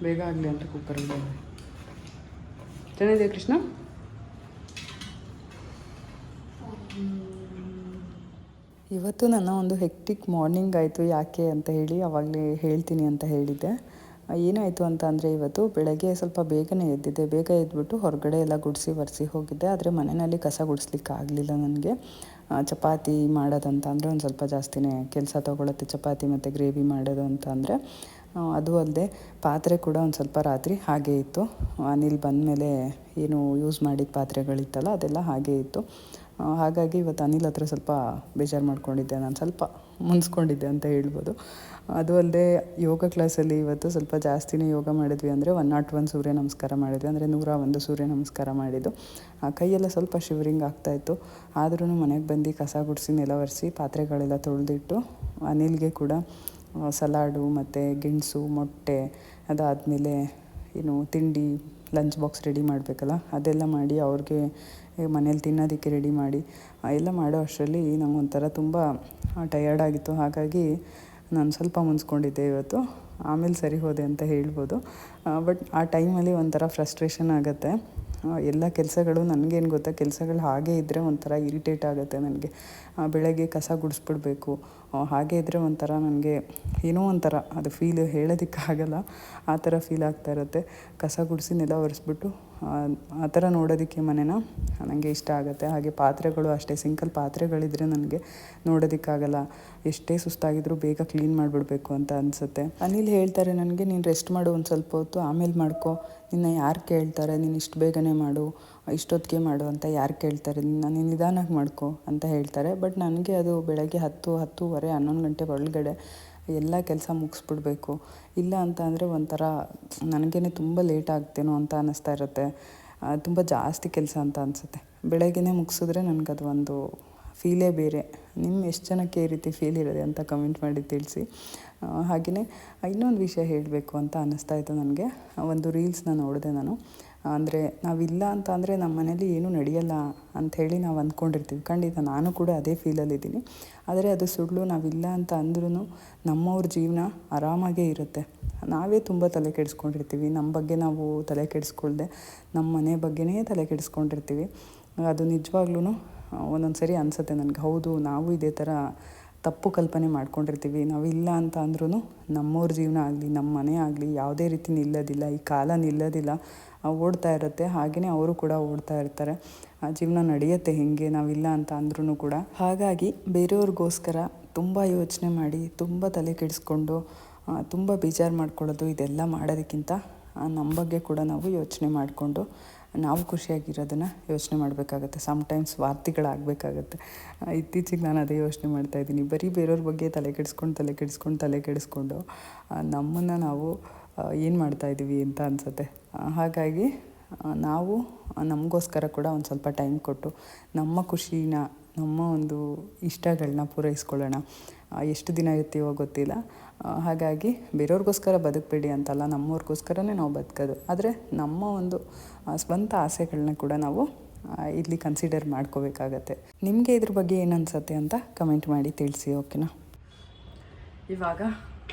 ಬೇಗ ಆಗಲಿ ಅಂತ ಕುಕ್ಕರಲ್ಲಿ ಮಾಡಿದೆ. ಚೆನ್ನಾಗಿದೆ ಕೃಷ್ಣ? ಇವತ್ತು ನನ್ನ ಒಂದು ಹೆಕ್ಟಿಕ್ ಮಾರ್ನಿಂಗ್ ಆಯಿತು. ಯಾಕೆ ಅಂತ ಹೇಳಿ ಆವಾಗಲೇ ಹೇಳ್ತೀನಿ ಅಂತ ಹೇಳಿದ್ದೆ. ಏನಾಯಿತು ಅಂತ ಅಂದರೆ, ಇವತ್ತು ಬೆಳಗ್ಗೆ ಸ್ವಲ್ಪ ಬೇಗನೆ ಎದ್ದಿದ್ದೆ. ಬೇಗ ಎದ್ಬಿಟ್ಟು ಹೊರಗಡೆ ಎಲ್ಲ ಗುಡಿಸಿ ಒರೆಸಿ ಹೋಗಿದ್ದೆ. ಆದರೆ ಮನೆಯಲ್ಲಿ ಕಸ ಗುಡಿಸ್ಲಿಕ್ಕೆ ಆಗಲಿಲ್ಲ ನನಗೆ. ಚಪಾತಿ ಮಾಡೋದಂತ ಅಂದರೆ ಒಂದು ಸ್ವಲ್ಪ ಜಾಸ್ತಿನೇ ಕೆಲಸ ತೊಗೊಳುತ್ತೆ. ಚಪಾತಿ ಮತ್ತು ಗ್ರೇವಿ ಮಾಡೋದು ಅಂತ ಅಂದರೆ. ಅದು ಅಲ್ಲದೆ ಪಾತ್ರೆ ಕೂಡ ಒಂದು ಸ್ವಲ್ಪ ರಾತ್ರಿ ಹಾಗೇ ಇತ್ತು. ಅನಿಲ್ ಬಂದಮೇಲೆ ಏನು ಯೂಸ್ ಮಾಡಿದ ಪಾತ್ರೆಗಳಿತ್ತಲ್ಲ ಅದೆಲ್ಲ ಹಾಗೇ ಇತ್ತು. ಹಾಗಾಗಿ ಇವತ್ತು ಅನಿಲ್ ಹತ್ರ ಸ್ವಲ್ಪ ಬೇಜಾರು ಮಾಡ್ಕೊಂಡಿದ್ದೆ, ನಾನು ಸ್ವಲ್ಪ ಮುನ್ಸ್ಕೊಂಡಿದ್ದೆ ಅಂತ ಹೇಳ್ಬೋದು. ಅದು ಅಲ್ಲದೆ ಯೋಗ ಕ್ಲಾಸಲ್ಲಿ ಇವತ್ತು ಸ್ವಲ್ಪ ಜಾಸ್ತಿನೇ ಯೋಗ ಮಾಡಿದ್ವಿ. ಅಂದರೆ 101 ಸೂರ್ಯ ನಮಸ್ಕಾರ ಮಾಡಿದ್ವಿ. ಅಂದರೆ 101 ಸೂರ್ಯ ನಮಸ್ಕಾರ ಮಾಡಿದ್ದು. ಕೈಯೆಲ್ಲ ಸ್ವಲ್ಪ ಶಿವರಿಂಗ್ ಆಗ್ತಾಯಿತ್ತು. ಆದ್ರೂ ಮನೆಗೆ ಬಂದು ಕಸ ಗುಡಿಸಿ ನೆಲ ಒರೆಸಿ ಪಾತ್ರೆಗಳೆಲ್ಲ ತೊಳೆದಿಟ್ಟು ಅನಿಲ್ಗೆ ಕೂಡ ಸಲಾಡು ಮತ್ತು ಗೆಣಸು ಮೊಟ್ಟೆ, ಅದಾದಮೇಲೆ ಏನು ತಿಂಡಿ ಲಂಚ್ ಬಾಕ್ಸ್ ರೆಡಿ ಮಾಡಬೇಕಲ್ಲ ಅದೆಲ್ಲ ಮಾಡಿ ಅವ್ರಿಗೆ ಮನೇಲಿ ತಿನ್ನೋದಕ್ಕೆ ರೆಡಿ ಮಾಡಿ ಎಲ್ಲ ಮಾಡೋ ಅಷ್ಟರಲ್ಲಿ ನಂಗೊಂಥರ ತುಂಬ ಟಯರ್ಡಾಗಿತ್ತು. ಹಾಗಾಗಿ ನಾನು ಸ್ವಲ್ಪ ಮುನ್ಸ್ಕೊಂಡಿದ್ದೆ ಇವತ್ತು. ಆಮೇಲೆ ಸರಿ ಹೋದೆ ಅಂತ ಹೇಳ್ಬೋದು. ಬಟ್ ಆ ಟೈಮಲ್ಲಿ ಒಂಥರ ಫ್ರಸ್ಟ್ರೇಷನ್ ಆಗುತ್ತೆ. ಎಲ್ಲ ಕೆಲಸಗಳು ನನಗೇನು ಗೊತ್ತಾ, ಕೆಲಸಗಳು ಹಾಗೇ ಇದ್ದರೆ ಒಂಥರ ಇರಿಟೇಟ್ ಆಗುತ್ತೆ ನನಗೆ. ಬೆಳಗ್ಗೆ ಕಸ ಗುಡಿಸ್ಬಿಡ್ಬೇಕು, ಹಾಗೆ ಇದ್ದರೆ ಒಂಥರ ನನಗೆ ಏನೋ ಒಂಥರ ಅದು ಫೀಲ್ ಹೇಳೋದಕ್ಕಾಗಲ್ಲ, ಆ ಥರ ಫೀಲ್ ಆಗ್ತಾ ಇರುತ್ತೆ. ಕಸ ಗುಡಿಸಿ ನೆಲ ಒರೆಸ್ಬಿಟ್ಟು ಆ ಥರ ನೋಡೋದಕ್ಕೆ ಮನೇನ ನನಗೆ ಇಷ್ಟ ಆಗುತ್ತೆ. ಹಾಗೆ ಪಾತ್ರೆಗಳು ಅಷ್ಟೇ, ಸಿಂಕಲ್ ಪಾತ್ರೆಗಳಿದ್ದರೆ ನನಗೆ ನೋಡೋದಕ್ಕಾಗಲ್ಲ. ಎಷ್ಟೇ ಸುಸ್ತಾಗಿದ್ರೂ ಬೇಗ ಕ್ಲೀನ್ ಮಾಡಿಬಿಡ್ಬೇಕು ಅಂತ ಅನಿಸುತ್ತೆ. ಅನಿಲ್ ಹೇಳ್ತಾರೆ ನನಗೆ, ನೀನು ರೆಸ್ಟ್ ಮಾಡು ಒಂದು ಸ್ವಲ್ಪ ಹೊತ್ತು, ಆಮೇಲೆ ಮಾಡ್ಕೊ, ನಿನ್ನ ಯಾರು ಕೇಳ್ತಾರೆ, ನೀನು ಇಷ್ಟು ಬೇಗನೆ ಮಾಡು, ಇಷ್ಟೊತ್ತಿಗೆ ಮಾಡು ಅಂತ ಯಾರು ಕೇಳ್ತಾರೆ, ನೀನು ನಿಧಾನಕ್ಕೆ ಮಾಡ್ಕೊ ಅಂತ ಹೇಳ್ತಾರೆ. ಬಟ್ ನನಗೆ ಅದು ಬೆಳಗ್ಗೆ 10, 10:30, 11 ಗಂಟೆ ಒಳಗಡೆ ಎಲ್ಲ ಕೆಲಸ ಮುಗಿಸ್ಬಿಡ್ಬೇಕು. ಇಲ್ಲ ಅಂತ ಅಂದರೆ ಒಂಥರ ನನಗೇ ತುಂಬ ಲೇಟ್ ಆಗ್ತೇನೋ ಅಂತ ಅನ್ನಿಸ್ತಾ ಇರುತ್ತೆ. ತುಂಬ ಜಾಸ್ತಿ ಕೆಲಸ ಅಂತ ಅನಿಸುತ್ತೆ. ಬೆಳಗ್ಗೆನೇ ಮುಗಿಸಿದ್ರೆ ನನಗದು ಒಂದು ಫೀಲೇ ಬೇರೆ. ನಿಮ್ಮ ಎಷ್ಟು ಜನಕ್ಕೆ ಈ ರೀತಿ ಫೀಲ್ ಇರೋದೆ ಅಂತ ಕಮೆಂಟ್ ಮಾಡಿ ತಿಳಿಸಿ. ಹಾಗೆಯೇ ಇನ್ನೊಂದು ವಿಷಯ ಹೇಳಬೇಕು ಅಂತ ಅನ್ನಿಸ್ತಾಯಿತ್ತು ನನಗೆ. ಒಂದು ರೀಲ್ಸ್ನ ನೋಡಿದೆ ನಾನು. ಅಂದರೆ ನಾವಿಲ್ಲ ಅಂತ ಅಂದರೆ ನಮ್ಮ ಮನೇಲಿ ಏನೂ ನಡೆಯಲ್ಲ ಅಂಥೇಳಿ ನಾವು ಅಂದ್ಕೊಂಡಿರ್ತೀವಿ. ಖಂಡಿತ ನಾನು ಕೂಡ ಅದೇ ಫೀಲಲ್ಲಿದ್ದೀನಿ. ಆದರೆ ಅದು ಸುಳ್ಳು. ನಾವಿಲ್ಲ ಅಂತ ಅಂದ್ರೂ ನಮ್ಮವ್ರ ಜೀವನ ಆರಾಮಾಗೇ ಇರುತ್ತೆ. ನಾವೇ ತುಂಬ ತಲೆ ಕೆಡಿಸ್ಕೊಂಡಿರ್ತೀವಿ. ನಮ್ಮ ಬಗ್ಗೆ ನಾವು ತಲೆ ಕೆಡಿಸ್ಕೊಳ್ದೆ ನಮ್ಮ ಮನೆ ಬಗ್ಗೆನೇ ತಲೆ ಕೆಡಿಸ್ಕೊಂಡಿರ್ತೀವಿ. ಅದು ನಿಜವಾಗ್ಲೂ ಒಂದೊಂದು ಸರಿ ಅನಿಸುತ್ತೆ ನನಗೆ, ಹೌದು ನಾವು ಇದೇ ಥರ ತಪ್ಪು ಕಲ್ಪನೆ ಮಾಡ್ಕೊಂಡಿರ್ತೀವಿ. ನಾವಿಲ್ಲ ಅಂತ ಅಂದ್ರೂ ನಮ್ಮವ್ರ ಜೀವನ ಆಗಲಿ, ನಮ್ಮ ಮನೆ ಆಗಲಿ ಯಾವುದೇ ರೀತಿ ನಿಲ್ಲೋದಿಲ್ಲ. ಈ ಕಾಲ ನಿಲ್ಲೋದಿಲ್ಲ, ಓಡ್ತಾ ಇರುತ್ತೆ. ಹಾಗೆಯೇ ಅವರು ಕೂಡ ಓಡ್ತಾ ಇರ್ತಾರೆ. ಜೀವನ ನಡೆಯುತ್ತೆ ಹೀಗೆ, ನಾವಿಲ್ಲ ಅಂತ ಅಂದ್ರೂ ಕೂಡ. ಹಾಗಾಗಿ ಬೇರೆಯವ್ರಿಗೋಸ್ಕರ ತುಂಬ ಯೋಚನೆ ಮಾಡಿ, ತುಂಬ ತಲೆ ಕೆಡಿಸ್ಕೊಂಡು, ತುಂಬ ಬೇಜಾರು ಮಾಡ್ಕೊಳ್ಳೋದು, ಇದೆಲ್ಲ ಮಾಡೋದಕ್ಕಿಂತ ನಮ್ಮ ಬಗ್ಗೆ ಕೂಡ ನಾವು ಯೋಚನೆ ಮಾಡಿಕೊಂಡು ನಾವು ಖುಷಿಯಾಗಿರೋದನ್ನು ಯೋಚನೆ ಮಾಡಬೇಕಾಗತ್ತೆ. ಸಮ್ಟೈಮ್ಸ್ ಸ್ವಾರ್ಥಿಗಳಾಗಬೇಕಾಗತ್ತೆ. ಇತ್ತೀಚೆಗೆ ನಾನು ಅದೇ ಯೋಚನೆ ಮಾಡ್ತಾಯಿದ್ದೀನಿ. ಬರೀ ಬೇರೆಯವ್ರ ಬಗ್ಗೆ ತಲೆ ಕೆಡಿಸ್ಕೊಂಡು ನಮ್ಮನ್ನು ನಾವು ಏನು ಮಾಡ್ತಾಯಿದ್ದೀವಿ ಅಂತ ಅನಿಸುತ್ತೆ. ಹಾಗಾಗಿ ನಾವು ನಮಗೋಸ್ಕರ ಕೂಡ ಒಂದು ಸ್ವಲ್ಪ ಟೈಮ್ ಕೊಟ್ಟು ನಮ್ಮ ಖುಷಿನ, ನಮ್ಮ ಒಂದು ಇಷ್ಟಗಳನ್ನ ಪೂರೈಸ್ಕೊಳ್ಳೋಣ. ಎಷ್ಟು ದಿನ ಇರ್ತೀವೋ ಗೊತ್ತಿಲ್ಲ. ಹಾಗಾಗಿ ಬೇರೆಯವ್ರಿಗೋಸ್ಕರ ಬದುಕಬೇಡಿ ಅಂತಲ್ಲ, ನಮ್ಮವ್ರಿಗೋಸ್ಕರನೇ ನಾವು ಬದುಕೋದು. ಆದರೆ ನಮ್ಮ ಒಂದು ಸ್ವಂತ ಆಸೆಗಳನ್ನ ಕೂಡ ನಾವು ಇಲ್ಲಿ ಕನ್ಸಿಡರ್ ಮಾಡ್ಕೋಬೇಕಾಗತ್ತೆ. ನಿಮಗೆ ಇದ್ರ ಬಗ್ಗೆ ಏನು ಅನಿಸುತ್ತೆ ಅಂತ ಕಮೆಂಟ್ ಮಾಡಿ ತಿಳಿಸಿ, ಓಕೆನಾ? ಇವಾಗ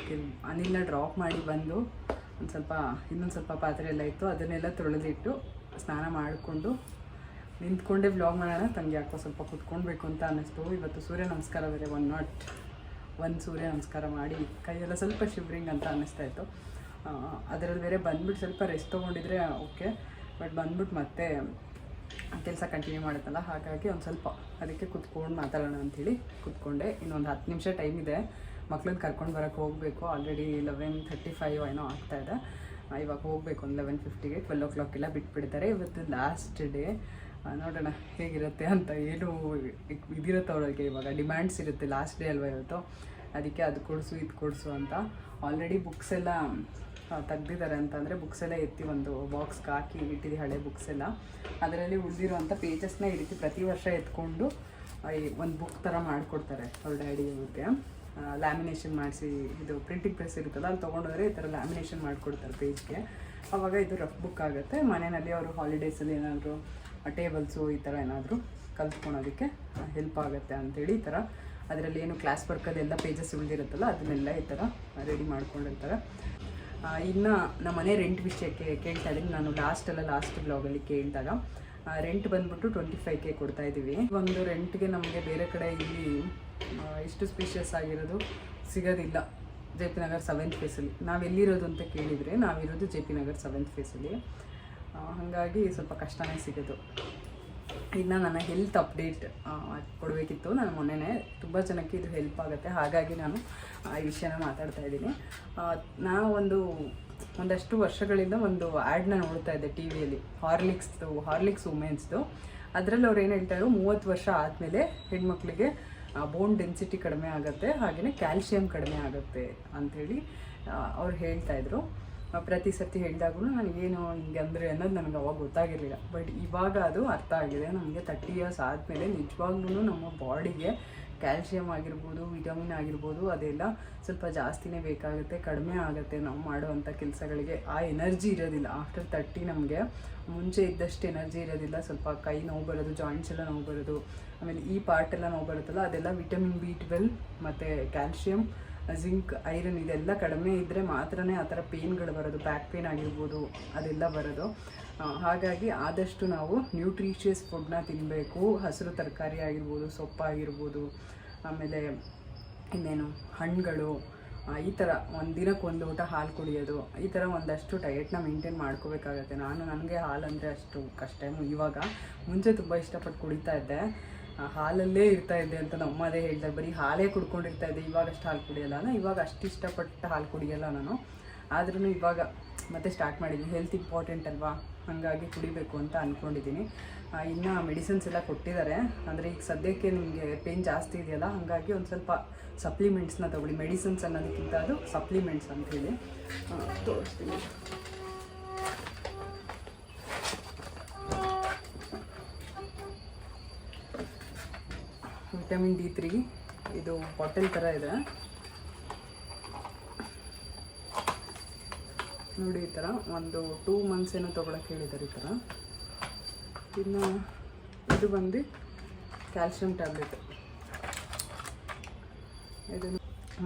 ಅನಿಲ್ನ ಡ್ರಾಪ್ ಮಾಡಿ ಬಂದು ಇನ್ನೊಂದು ಸ್ವಲ್ಪ ಪಾತ್ರೆ ಎಲ್ಲ ಇತ್ತು, ಅದನ್ನೆಲ್ಲ ತೊಳೆದಿಟ್ಟು ಸ್ನಾನ ಮಾಡಿಕೊಂಡು ನಿಂತ್ಕೊಂಡೇ ವ್ಲಾಗ್ ಮಾಡೋಣ. ತಂಗಿ ಯಾಕೋ ಸ್ವಲ್ಪ ಕುತ್ಕೊಳ್ಬೇಕು ಅಂತ ಅನ್ನಿಸ್ತು. ಇವತ್ತು ಸೂರ್ಯ ನಮಸ್ಕಾರ ಬೇರೆ 101 ಸೂರ್ಯ ನಮಸ್ಕಾರ ಮಾಡಿ ಕೈಯೆಲ್ಲ ಸ್ವಲ್ಪ ಶಿವರಿಂಗ್ ಅಂತ ಅನ್ನಿಸ್ತಾಯಿತ್ತು. ಅದರಲ್ಲಿ ಬೇರೆ ಬಂದ್ಬಿಟ್ಟು ಸ್ವಲ್ಪ ರೆಸ್ಟ್ ತೊಗೊಂಡಿದ್ರೆ ಓಕೆ, ಬಟ್ ಬಂದ್ಬಿಟ್ಟು ಮತ್ತೆ ಕೆಲಸ ಕಂಟಿನ್ಯೂ ಮಾಡುತ್ತಲ್ಲ, ಹಾಗಾಗಿ ಒಂದು ಸ್ವಲ್ಪ ಅದಕ್ಕೆ ಕುತ್ಕೊಂಡು ಮಾತಾಡೋಣ ಅಂಥೇಳಿ ಕುತ್ಕೊಂಡೆ. ಇನ್ನೊಂದು 10 ನಿಮಿಷ ಟೈಮ್ ಇದೆ. ಮಕ್ಳನ್ನ ಕರ್ಕೊಂಡು ಬರೋಕ್ಕೆ ಹೋಗಬೇಕು. ಆಲ್ರೆಡಿ 11:35 ಏನೋ ಆಗ್ತಾಯಿದೆ. ಇವಾಗ ಹೋಗಬೇಕು. ಒಂದು 11:50ಗೆ 12 o'clock ಬಿಟ್ಬಿಡ್ತಾರೆ. ಇವತ್ತು ಲಾಸ್ಟ್ ಡೇ. ನೋಡೋಣ ಹೇಗಿರುತ್ತೆ ಅಂತ. ಏನು ಇದಿರುತ್ತೆ ಅವಳಿಗೆ, ಇವಾಗ ಡಿಮ್ಯಾಂಡ್ಸ್ ಇರುತ್ತೆ. ಲಾಸ್ಟ್ ಡೇ ಅಲ್ವಾ ಇವತ್ತು, ಅದಕ್ಕೆ ಅದು ಕೊಡಿಸು ಇದು ಕೊಡಿಸು ಅಂತ. ಆಲ್ರೆಡಿ ಬುಕ್ಸ್ ಎಲ್ಲ ತೆಗ್ದಿದ್ದಾರೆ ಅಂತಂದರೆ ಬುಕ್ಸ್ ಎಲ್ಲ ಎತ್ತಿ ಒಂದು ಬಾಕ್ಸ್ಗೆ ಹಾಕಿ ಇಟ್ಟಿದ್ದು, ಹಳೆ ಬುಕ್ಸ್ ಎಲ್ಲ. ಅದರಲ್ಲಿ ಉಳಿದಿರೋಂಥ ಪೇಜಸ್ನ ಈ ರೀತಿ ಪ್ರತಿ ವರ್ಷ ಎತ್ಕೊಂಡು ಒಂದು ಬುಕ್ ಥರ ಮಾಡಿಕೊಡ್ತಾರೆ ಅವ್ರ ಡ್ಯಾಡಿ ಅವ್ರಿಗೆ. ಲ್ಯಾಮಿನೇಷನ್ ಮಾಡಿಸಿ, ಇದು ಪ್ರಿಂಟಿಂಗ್ ಪ್ರೆಸ್ ಇರುತ್ತಲ್ಲ, ಅಲ್ಲಿ ತೊಗೊಂಡೋದ್ರೆ ಈ ಥರ ಲ್ಯಾಮಿನೇಷನ್ ಮಾಡಿಕೊಡ್ತಾರೆ ಪೇಜ್ಗೆ. ಆವಾಗ ಇದು ರಫ್ ಬುಕ್ ಆಗುತ್ತೆ. ಮನೆಯಲ್ಲಿ ಅವರು ಹಾಲಿಡೇಸಲ್ಲಿ ಏನಾದರೂ ಟೇಬಲ್ಸು ಈ ಥರ ಏನಾದರೂ ಕಲ್ತ್ಕೊಳೋದಕ್ಕೆ ಹೆಲ್ಪ್ ಆಗುತ್ತೆ ಅಂಥೇಳಿ ಈ ಥರ ಅದರಲ್ಲಿ ಏನು ಕ್ಲಾಸ್ ವರ್ಕದೆಲ್ಲ ಪೇಜಸ್ ಉಳಿದಿರುತ್ತಲ್ಲ ಅದನ್ನೆಲ್ಲ ಈ ಥರ ರೆಡಿ ಮಾಡ್ಕೊಂಡಿರ್ತಾರೆ. ಇನ್ನು ನಮ್ಮ ಮನೆ ರೆಂಟ್ ವಿಷಯಕ್ಕೆ ಕೇಳ್ತಾ ಇದ್ದೀನಿ. ನಾನು ಲಾಸ್ಟ್ ಬ್ಲಾಗಲ್ಲಿ ಕೇಳಿದಾಗ ರೆಂಟ್ ಬಂದುಬಿಟ್ಟು 25K ಕೊಡ್ತಾಯಿದ್ದೀವಿ. ಒಂದು ರೆಂಟ್ಗೆ ನಮಗೆ ಬೇರೆ ಕಡೆ ಇಲ್ಲಿ ಇಷ್ಟು ಸ್ಪೇಷಿಯಸ್ ಆಗಿರೋದು ಸಿಗೋದಿಲ್ಲ. JP ನಗರ್ 7th ಫೇಸಲ್ಲಿ ನಾವೆಲ್ಲಿರೋದು ಅಂತ ಕೇಳಿದರೆ ನಾವಿರೋದು JP ನಗರ್ 7th ಫೇಸಲ್ಲಿ. ಹಾಗಾಗಿ ಸ್ವಲ್ಪ ಕಷ್ಟನೇ ಸಿಗೋದು. ಇನ್ನು ನನ್ನ ಹೆಲ್ತ್ ಅಪ್ಡೇಟ್ ಕೊಡಬೇಕಿತ್ತು. ನಾನು ಮೊನ್ನೆ ತುಂಬ ಜನಕ್ಕೆ ಇದು ಹೆಲ್ಪ್ ಆಗುತ್ತೆ, ಹಾಗಾಗಿ ನಾನು ಈ ವಿಷಯನ ಮಾತಾಡ್ತಾ ಇದ್ದೀನಿ. ನಾವು ಒಂದಷ್ಟು ವರ್ಷಗಳಿಂದ ಒಂದು ಆ್ಯಡ್ನ ನೋಡ್ತಾ ಇದ್ದೆ ಟಿ ವಿಯಲ್ಲಿ, ಹಾರ್ಲಿಕ್ಸ್ ವುಮೆನ್ಸ್ದು. ಅದರಲ್ಲಿ ಅವ್ರು ಏನು ಹೇಳ್ತಾಯಿದ್ರು, 30 ವರ್ಷ ಆದಮೇಲೆ ಹೆಣ್ಮಕ್ಳಿಗೆ ಬೋನ್ ಡೆನ್ಸಿಟಿ ಕಡಿಮೆ ಆಗುತ್ತೆ, ಹಾಗೆಯೇ ಕ್ಯಾಲ್ಶಿಯಂ ಕಡಿಮೆ ಆಗುತ್ತೆ ಅಂಥೇಳಿ ಅವ್ರು ಹೇಳ್ತಾಯಿದ್ರು. ಪ್ರತಿ ಸರ್ತಿ ಹೇಳಿದಾಗೂ ನನಗೇನು ಹಿಂಗೆ ಅಂದರೆ ಅನ್ನೋದು ನನಗೆ ಅವಾಗ ಗೊತ್ತಾಗಿರಲಿಲ್ಲ. ಬಟ್ ಇವಾಗ ಅದು ಅರ್ಥ ಆಗಿದೆ. ನಮಗೆ 30 ಇಯರ್ಸ್ ಆದಮೇಲೆ ನಿಜವಾಗ್ಲೂ ನಮ್ಮ ಬಾಡಿಗೆ ಕ್ಯಾಲ್ಶಿಯಂ ಆಗಿರ್ಬೋದು, ವಿಟಮಿನ್ ಆಗಿರ್ಬೋದು, ಅದೆಲ್ಲ ಸ್ವಲ್ಪ ಜಾಸ್ತಿನೇ ಬೇಕಾಗುತ್ತೆ, ಕಡಿಮೆ ಆಗುತ್ತೆ ನಾವು ಮಾಡುವಂಥ ಕೆಲಸಗಳಿಗೆ. ಆ ಎನರ್ಜಿ ಇರೋದಿಲ್ಲ ಆಫ್ಟರ್ 30. ನಮಗೆ ಮುಂಚೆ ಇದ್ದಷ್ಟು ಎನರ್ಜಿ ಇರೋದಿಲ್ಲ. ಸ್ವಲ್ಪ ಕೈ ನೋವು ಬರೋದು, ಜಾಯಿಂಟ್ಸ್ ಎಲ್ಲ ನೋವು ಬರೋದು, ಆಮೇಲೆ ಈ ಪಾರ್ಟೆಲ್ಲ ನೋವು ಬರುತ್ತಲ್ಲ, ಅದೆಲ್ಲ ವಿಟಮಿನ್ B12 ಮತ್ತು ಕ್ಯಾಲ್ಶಿಯಂ, ಜಿಂಕ್, ಐರನ್ ಇದೆಲ್ಲ ಕಡಿಮೆ ಇದ್ದರೆ ಮಾತ್ರನೇ ಆ ಥರ ಪೇನ್ಗಳು ಬರೋದು, ಬ್ಯಾಕ್ ಪೇನ್ ಆಗಿರ್ಬೋದು, ಅದೆಲ್ಲ ಬರೋದು. ಹಾಗಾಗಿ ಆದಷ್ಟು ನಾವು ನ್ಯೂಟ್ರಿಷಿಯಸ್ ಫುಡ್ನ ತಿನ್ನಬೇಕು. ಹಸಿರು ತರಕಾರಿ ಆಗಿರ್ಬೋದು, ಸೊಪ್ಪಾಗಿರ್ಬೋದು, ಆಮೇಲೆ ಇನ್ನೇನು ಹಣ್ಣುಗಳು, ಈ ಥರ ದಿನಕ್ಕೊಂದು ಊಟ ಹಾಲು ಕುಡಿಯೋದು, ಈ ಥರ ಒಂದಷ್ಟು ಡಯೆಟ್ನ ಮೇಂಟೈನ್ ಮಾಡ್ಕೋಬೇಕಾಗತ್ತೆ. ನನಗೆ ಹಾಲು ಅಂದರೆ ಅಷ್ಟು ಕಷ್ಟ. ಇವಾಗ ಮುಂಚೆ ತುಂಬ ಇಷ್ಟಪಟ್ಟು ಕುಡಿತಾ ಇದ್ದೆ, ಹಾಲಲ್ಲೇ ಇರ್ತಾಯಿದ್ದೆ ಅಂತ ನಮ್ಮ ಅದೇ ಹೇಳ್ತಾರೆ. ಬರೀ ಹಾಲೇ ಕುಡ್ಕೊಂಡಿರ್ತಾ ಇದ್ದೆ, ಇವಾಗಷ್ಟು ಹಾಲು ಕುಡಿಯೋಲ್ಲ. ಇವಾಗ ಅಷ್ಟು ಇಷ್ಟಪಟ್ಟು ಹಾಲು ಕುಡಿಯೋಲ್ಲ ನಾನು. ಆದ್ರೂ ಇವಾಗ ಮತ್ತೆ ಸ್ಟಾರ್ಟ್ ಮಾಡಿದ್ದೀನಿ. ಹೆಲ್ತ್ ಇಂಪಾರ್ಟೆಂಟ್ ಅಲ್ವಾ, ಹಾಗಾಗಿ ಕುಡಿಬೇಕು ಅಂತ ಅಂದ್ಕೊಂಡಿದ್ದೀನಿ. ಇನ್ನು ಮೆಡಿಸಿನ್ಸ್ ಎಲ್ಲ ಕೊಟ್ಟಿದ್ದಾರೆ. ಅಂದರೆ ಈಗ ಸದ್ಯಕ್ಕೆ ನಿಮಗೆ ಪೇನ್ ಜಾಸ್ತಿ ಇದೆಯಲ್ಲ, ಹಾಗಾಗಿ ಒಂದು ಸ್ವಲ್ಪ ಸಪ್ಲಿಮೆಂಟ್ಸ್ನ ತೊಗೊಳ್ಳಿ. ಮೆಡಿಸಿನ್ಸ್ ಅನ್ನೋದಕ್ಕಿಂತ ಅದು ಸಪ್ಲಿಮೆಂಟ್ಸ್ ಅಂಥೇಳಿ ತೋರಿಸ್ತೀನಿ. ವಿಟಮಿನ್ D3 ಇದು ಬಾಟಲ್ ಥರ ಇದೆ ನೋಡಿ. ಈ ಥರ ಒಂದು 2 months ಏನೋ ತೊಗೊಳಕ್ಕೆ ಹೇಳಿದ್ದಾರೆ ಈ ಥರ. ಇನ್ನು ಇದು ಬಂದು ಕ್ಯಾಲ್ಶಿಯಂ ಟ್ಯಾಬ್ಲೆಟ್. ಇದನ್ನು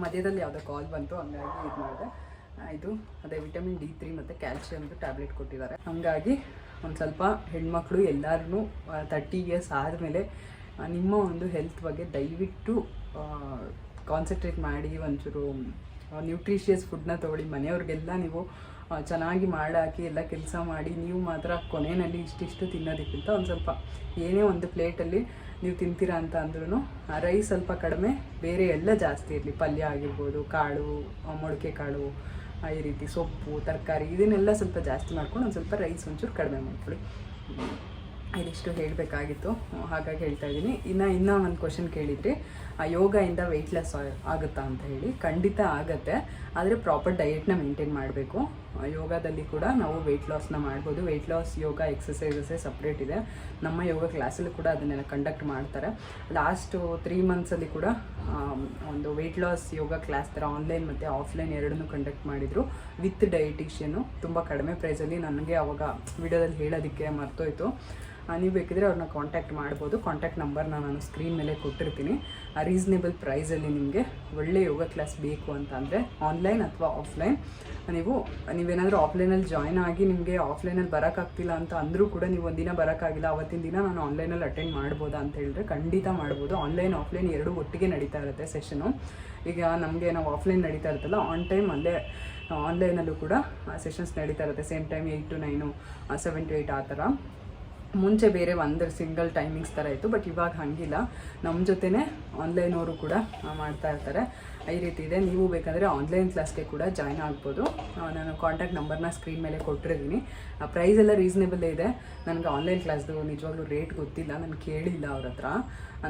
ಮಧ್ಯದಲ್ಲಿ ಯಾವುದೋ ಕಾಲ್ ಬಂತು, ಹಂಗಾಗಿ ಇದು ಮಾಡಿದೆ. ಇದು ಅದೇ ವಿಟಮಿನ್ D3 ಮತ್ತು ಕ್ಯಾಲ್ಶಿಯಮ್ದು ಟ್ಯಾಬ್ಲೆಟ್ ಕೊಟ್ಟಿದ್ದಾರೆ. ಹಾಗಾಗಿ ಒಂದು ಸ್ವಲ್ಪ ಹೆಣ್ಮಕ್ಳು ಎಲ್ಲರೂ 30 ಇಯರ್ಸ್ ಆದಮೇಲೆ ನಿಮ್ಮ ಒಂದು ಹೆಲ್ತ್ ಬಗ್ಗೆ ದಯವಿಟ್ಟು ಕಾನ್ಸಂಟ್ರೇಟ್ ಮಾಡಿ. ಒಂಚೂರು ನ್ಯೂಟ್ರಿಷಿಯಸ್ ಫುಡ್ನ ತೊಗೊಳ್ಳಿ. ಮನೆಯವ್ರಿಗೆಲ್ಲ ನೀವು ಚೆನ್ನಾಗಿ ಮಾಡಾಕಿ ಎಲ್ಲ ಕೆಲಸ ಮಾಡಿ, ನೀವು ಮಾತ್ರ ಕೊನೆಯಲ್ಲಿ ಇಷ್ಟಿಷ್ಟು ತಿನ್ನೋದಕ್ಕಿಂತ ಒಂದು ಸ್ವಲ್ಪ ಏನೇ ಒಂದು ಪ್ಲೇಟಲ್ಲಿ ನೀವು ತಿಂತೀರಾ ಅಂತ ಅಂದ್ರೂ ರೈಸ್ ಸ್ವಲ್ಪ ಕಡಿಮೆ, ಬೇರೆ ಎಲ್ಲ ಜಾಸ್ತಿ ಇರಲಿ. ಪಲ್ಯ ಆಗಿರ್ಬೋದು, ಕಾಳು, ಮೊಳಕೆ ಕಾಳು, ಈ ರೀತಿ ಸೊಪ್ಪು, ತರಕಾರಿ ಇದನ್ನೆಲ್ಲ ಸ್ವಲ್ಪ ಜಾಸ್ತಿ ಮಾಡ್ಕೊಂಡು ಒಂದು ಸ್ವಲ್ಪ ರೈಸ್ ಒಂಚೂರು ಕಡಿಮೆ ಮಾಡ್ಕೊಳ್ಳಿ. ಇದಿಷ್ಟು ಹೇಳಬೇಕಾಗಿತ್ತು, ಹಾಗಾಗಿ ಹೇಳ್ತಾ ಇದ್ದೀನಿ. ಇನ್ನೂ ಒಂದು ಕ್ವಶನ್ ಕೇಳಿದ್ರಿ, ಯೋಗದಿಂದ ವೆಯ್ಟ್ ಲಾಸ್ ಆಗುತ್ತಾ ಅಂತ ಹೇಳಿ. ಖಂಡಿತ ಆಗುತ್ತೆ, ಆದರೆ ಪ್ರಾಪರ್ ಡಯೆಟ್ನ ಮೇಂಟೈನ್ ಮಾಡಬೇಕು. ಯೋಗದಲ್ಲಿ ಕೂಡ ನಾವು ವೆಯ್ಟ್ ಲಾಸ್ನ ಮಾಡ್ಬೋದು. ವೆಯ್ಟ್ ಲಾಸ್ ಯೋಗ ಎಕ್ಸಸೈಸಸ್ಸೇ ಸಪ್ರೇಟ್ ಇದೆ. ನಮ್ಮ ಯೋಗ ಕ್ಲಾಸಲ್ಲಿ ಕೂಡ ಅದನ್ನೆಲ್ಲ ಕಂಡಕ್ಟ್ ಮಾಡ್ತಾರೆ. ಲಾಸ್ಟ್ 3 monthsಲ್ಲಿ ಕೂಡ ಒಂದು ವೆಯ್ಟ್ ಲಾಸ್ ಯೋಗ ಕ್ಲಾಸ್ ಥರ ಆನ್ಲೈನ್ ಮತ್ತು ಆಫ್ಲೈನ್ ಎರಡನ್ನೂ ಕಂಡಕ್ಟ್ ಮಾಡಿದರು ವಿತ್ ಡಯಟಿಷಿಯನು. ತುಂಬ ಕಡಿಮೆ ಪ್ರೈಸಲ್ಲಿ. ನನಗೆ ಅವಾಗ ವಿಡಿಯೋದಲ್ಲಿ ಹೇಳೋದಕ್ಕೆ ಮರ್ತೋಯ್ತು. ನೀವು ಬೇಕಿದ್ರೆ ಅವ್ರನ್ನ ಕಾಂಟ್ಯಾಕ್ಟ್ ಮಾಡ್ಬೋದು. ಕಾಂಟ್ಯಾಕ್ಟ್ ನಂಬರ್ನ ನಾನು ಸ್ಕ್ರೀನ್ ಮೇಲೆ ಕೊಟ್ಟಿರ್ತೀನಿ. ರೀಸನೇಬಲ್ ಪ್ರೈಸಲ್ಲಿ ನಿಮಗೆ ಒಳ್ಳೆ ಯೋಗ ಕ್ಲಾಸ್ ಬೇಕು ಅಂತ ಅಂದರೆ ಆನ್ಲೈನ್ ಅಥವಾ ಆಫ್ಲೈನ್, ನೀವೇನಾದರೂ ಆಫ್ಲೈನಲ್ಲಿ ಜಾಯ್ನ್ ಆಗಿ ನಿಮಗೆ ಆಫ್ಲೈನಲ್ಲಿ ಬರೋಕ್ಕಾಗ್ತಿಲ್ಲ ಅಂತ ಅಂದರೂ ಕೂಡ ನೀವು ಒಂದಿನ ಬರೋಕ್ಕಾಗಿಲ್ಲ, ಅವತ್ತಿನ ದಿನ ನಾನು ಆನ್ಲೈನಲ್ಲಿ ಅಟೆಂಡ್ ಮಾಡ್ಬೋದಾ ಅಂತ ಹೇಳಿದ್ರೆ ಖಂಡಿತ ಮಾಡ್ಬೋದು. ಆನ್ಲೈನ್ ಆಫ್ಲೈನ್ ಎರಡೂ ಒಟ್ಟಿಗೆ ನಡೀತಾ ಇರುತ್ತೆ ಸೆಷನು. ಈಗ ನಮಗೆ ನಾವು ಆಫ್ಲೈನ್ ನಡೀತಾ ಇರುತ್ತಲ್ಲ, ಆನ್ ಟೈಮ್ ಅಲ್ಲೇ ಆನ್ಲೈನಲ್ಲೂ ಕೂಡ ಸೆಷನ್ಸ್ ನಡೀತಾ ಇರುತ್ತೆ. ಸೇಮ್ ಟೈಮ್ 8 to 9, 7 to 8 ಆ ಥರ. ಮುಂಚೆ ಬೇರೆ ಒಂದು ಸಿಂಗಲ್ ಟೈಮಿಂಗ್ಸ್ ಥರ ಇತ್ತು, ಬಟ್ ಇವಾಗ ಹಾಗಿಲ್ಲ. ನಮ್ಮ ಜೊತೆನೇ ಆನ್ಲೈನವರು ಕೂಡ ಮಾಡ್ತಾ ಇರ್ತಾರೆ. ಈ ರೀತಿ ಇದೆ. ನೀವು ಬೇಕಾದರೆ ಆನ್ಲೈನ್ ಕ್ಲಾಸ್ಗೆ ಕೂಡ ಜಾಯ್ನ್ ಆಗ್ಬೋದು. ನಾನು ಕಾಂಟ್ಯಾಕ್ಟ್ ನಂಬರ್ನ ಸ್ಕ್ರೀನ್ ಮೇಲೆ ಕೊಟ್ಟಿರ್ತೀನಿ. ಪ್ರೈಸ್ ಎಲ್ಲ ರೀಸನೇಬಲ್ಲೇ ಇದೆ. ನನಗೆ ಆನ್ಲೈನ್ ಕ್ಲಾಸ್ದು ನಿಜವಾಗ್ಲೂ ರೇಟ್ ಗೊತ್ತಿಲ್ಲ, ನಾನು ಕೇಳಿಲ್ಲ ಅವ್ರ ಹತ್ರ.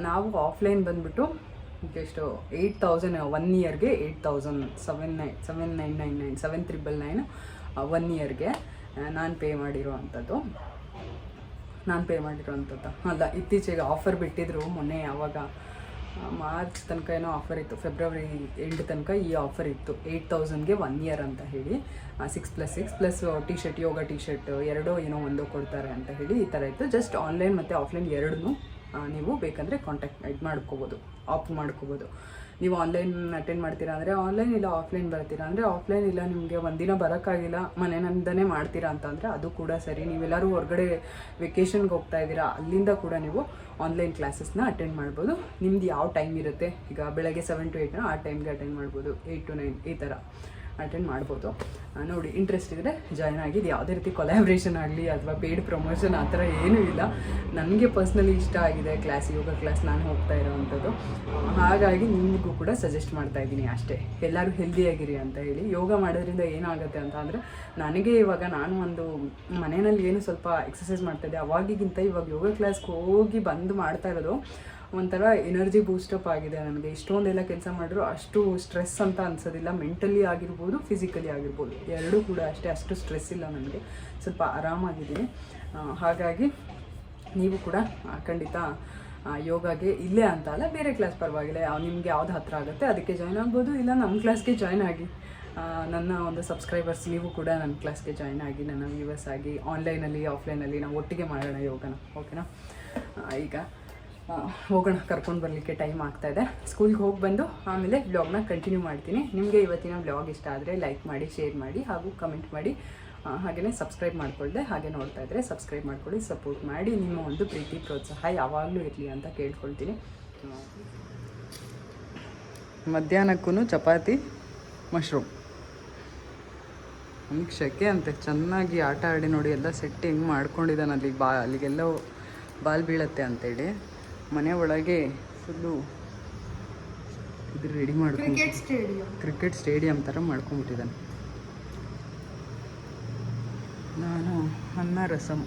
ನಾವು ಆಫ್ಲೈನ್ ಬಂದುಬಿಟ್ಟು ಎಷ್ಟು 8,000 1 ಇಯರ್ಗೆ, 8,000 7,999 7,999 1 ಇಯರ್ಗೆ ನಾನು ಪೇ ಮಾಡಿರೋ ಅಂಥದ್ದು. ಅಲ್ಲ, ಇತ್ತೀಚೆಗೆ ಆಫರ್ ಬಿಟ್ಟಿದ್ರು ಮೊನ್ನೆ, ಯಾವಾಗ ಮಾರ್ಚ್ ತನಕ ಏನೋ ಆಫರ್ ಇತ್ತು, ಫೆಬ್ರವರಿ ಎಂಡ್ ತನಕ ಈ ಆಫರ್ ಇತ್ತು. 8,000ಗೆ 1 ಇಯರ್ ಅಂತ ಹೇಳಿ 6+6+ ಟಿ ಶರ್ಟ್, ಯೋಗ ಟಿ ಶರ್ಟ್ ಎರಡೋ ಏನೋ ಒಂದೋ ಕೊಡ್ತಾರೆ ಅಂತ ಹೇಳಿ ಈ ಥರ ಇತ್ತು. ಜಸ್ಟ್ ಆನ್ಲೈನ್ ಮತ್ತು ಆಫ್ಲೈನ್ ಎರಡನ್ನೂ ನೀವು ಬೇಕಂದರೆ ಕಾಂಟ್ಯಾಕ್ಟ್ ಇದು ಮಾಡ್ಕೋಬೋದು, ಆಫ್ ಮಾಡ್ಕೋಬೋದು. ನೀವು ಆನ್ಲೈನ್ ಅಟೆಂಡ್ ಮಾಡ್ತೀರಾ ಅಂದರೆ ಆನ್ಲೈನ್, ಇಲ್ಲ ಆಫ್ಲೈನ್ ಬರ್ತೀರಾ ಅಂದರೆ ಆಫ್ಲೈನ್, ಇಲ್ಲ ನಿಮಗೆ ಒಂದಿನ ಬರೋಕ್ಕಾಗಿಲ್ಲ ಮನೆಯಿಂದನೇ ಮಾಡ್ತೀರಾ ಅಂತಂದರೆ ಅದು ಕೂಡ ಸರಿ. ನೀವೆಲ್ಲರೂ ಹೊರಗಡೆ ವೆಕೇಷನ್ಗೆ ಹೋಗ್ತಾ ಇದ್ದೀರಾ, ಅಲ್ಲಿಂದ ಕೂಡ ನೀವು ಆನ್ಲೈನ್ ಕ್ಲಾಸಸ್ನ ಅಟೆಂಡ್ ಮಾಡ್ಬೋದು. ನಿಮ್ದು ಯಾವ ಟೈಮ್ ಇರುತ್ತೆ, ಈಗ ಬೆಳಗ್ಗೆ 7 to 8 ಆ ಟೈಮ್ಗೆ ಅಟೆಂಡ್ ಮಾಡ್ಬೋದು, 8 to 9 ಈ ಥರ ಅಟೆಂಡ್ ಮಾಡ್ಬೋದು. ನೋಡಿ, ಇಂಟ್ರೆಸ್ಟ್ ಇದ್ದರೆ ಜಾಯ್ನ್ ಆಗಿ. ಯಾವುದೇ ರೀತಿ ಕೊಲ್ಯಾಬ್ರೇಷನ್ ಆಗಲಿ ಅಥವಾ ಪೇಯ್ಡ್ ಪ್ರಮೋಷನ್ ಆ ಥರ ಏನೂ ಇಲ್ಲ. ನನಗೆ ಪರ್ಸ್ನಲಿ ಇಷ್ಟ ಆಗಿದೆ ಯೋಗ ಕ್ಲಾಸ್ ನಾನು ಹೋಗ್ತಾ ಇರೋವಂಥದ್ದು. ಹಾಗಾಗಿ ನಿಮಗೂ ಕೂಡ ಸಜೆಸ್ಟ್ ಮಾಡ್ತಾ ಇದ್ದೀನಿ ಅಷ್ಟೇ. ಎಲ್ಲರೂ ಹೆಲ್ದಿಯಾಗಿರಿ ಅಂತ ಹೇಳಿ. ಯೋಗ ಮಾಡೋದ್ರಿಂದ ಏನಾಗುತ್ತೆ ಅಂತ ಅಂದರೆ, ನನಗೆ ಇವಾಗ ನಾನು ಒಂದು ಮನೆಯಲ್ಲಿ ಏನು ಸ್ವಲ್ಪ ಎಕ್ಸಸೈಸ್ ಮಾಡ್ತಾಯಿದ್ದೆ, ಅವಾಗಿಗಿಂತ ಇವಾಗ ಯೋಗ ಕ್ಲಾಸ್ಗೆ ಹೋಗಿ ಬಂದು ಮಾಡ್ತಾ ಇರೋದು ಒಂಥರ ಎನರ್ಜಿ ಬೂಸ್ಟಪ್ ಆಗಿದೆ ನನಗೆ. ಇಷ್ಟೊಂದೆಲ್ಲ ಕೆಲಸ ಮಾಡಿದ್ರು ಅಷ್ಟು ಸ್ಟ್ರೆಸ್ ಅಂತ ಅನ್ಸೋದಿಲ್ಲ. ಮೆಂಟಲಿ ಆಗಿರ್ಬೋದು, ಫಿಸಿಕಲಿ ಆಗಿರ್ಬೋದು, ಎರಡೂ ಕೂಡ ಅಷ್ಟು ಸ್ಟ್ರೆಸ್ ಇಲ್ಲ ನನಗೆ. ಸ್ವಲ್ಪ ಆರಾಮಾಗಿದ್ದೀನಿ. ಹಾಗಾಗಿ ನೀವು ಕೂಡ ಖಂಡಿತ ಯೋಗಾಗೆ ಇಲ್ಲೇ ಅಂತ ಅಲ್ಲ, ಬೇರೆ ಕ್ಲಾಸ್ ಪರವಾಗಿಲ್ಲ, ನಿಮಗೆ ಯಾವ್ದು ಹತ್ತಿರ ಆಗುತ್ತೆ ಅದಕ್ಕೆ ಜಾಯ್ನ್ ಆಗ್ಬೋದು. ಇಲ್ಲ ನಮ್ಮ ಕ್ಲಾಸ್ಗೆ ಜಾಯ್ನ್ ಆಗಿ. ನನ್ನ ಒಂದು ಸಬ್ಸ್ಕ್ರೈಬರ್ಸ್ ನೀವು ಕೂಡ ನನ್ನ ಕ್ಲಾಸ್ಗೆ ಜಾಯ್ನ್ ಆಗಿ, ನನ್ನ ವ್ಯೂವರ್ಸ್ ಆಗಿ. ಆನ್ಲೈನಲ್ಲಿ ಆಫ್ಲೈನಲ್ಲಿ ನಾವು ಒಟ್ಟಿಗೆ ಮಾಡೋಣ ಯೋಗನ, ಓಕೆನಾ? ಈಗ ಹೋಗೋಣ, ಕರ್ಕೊಂಡು ಬರಲಿಕ್ಕೆ ಟೈಮ್ ಆಗ್ತಾಯಿದೆ. ಸ್ಕೂಲ್ಗೆ ಹೋಗಿ ಬಂದು ಆಮೇಲೆ ವ್ಲಾಗ್ನ ಕಂಟಿನ್ಯೂ ಮಾಡ್ತೀನಿ. ನಿಮಗೆ ಇವತ್ತಿನ ವ್ಲಾಗ್ ಇಷ್ಟ ಆದರೆ ಲೈಕ್ ಮಾಡಿ, ಶೇರ್ ಮಾಡಿ ಹಾಗೂ ಕಮೆಂಟ್ ಮಾಡಿ. ಹಾಗೆಯೇ ಸಬ್ಸ್ಕ್ರೈಬ್ ಮಾಡ್ಕೊಳ್ದೆ ಹಾಗೆ ನೋಡ್ತಾ ಇದ್ದರೆ ಸಬ್ಸ್ಕ್ರೈಬ್ ಮಾಡ್ಕೊಳ್ಳಿ, ಸಪೋರ್ಟ್ ಮಾಡಿ. ನಿಮ್ಮ ಒಂದು ಪ್ರೀತಿ ಪ್ರೋತ್ಸಾಹ ಯಾವಾಗಲೂ ಇರಲಿ ಅಂತ ಕೇಳ್ಕೊಳ್ತೀನಿ. ಮಧ್ಯಾಹ್ನಕ್ಕೂ ಚಪಾತಿ ಮಶ್ರೂಮ್. ನಮಗೆ ಶೆಕೆ ಅಂತೆ, ಚೆನ್ನಾಗಿ ಆಟ ಆಡಿ ನೋಡಿ ಎಲ್ಲ ಸೆಟ್ ಹೆಂಗೆ ಮಾಡ್ಕೊಂಡಿದ್ದಾನೆ. ಅಲ್ಲಿಗೆಲ್ಲ ಬಾಲ್ ಬೀಳತ್ತೆ ಅಂತೇಳಿ ಮನೆ ಒಳಗೆ ಫುಲ್ಲು ಇದು ರೆಡಿ ಮಾಡ್ಕೊಂಡು ಕ್ರಿಕೆಟ್ ಸ್ಟೇಡಿಯಂ ಥರ ಮಾಡ್ಕೊಂಬಿಟ್ಟಿದ್ದಾನೆ. ನಾನು ಅನ್ನ ರಸಮ್.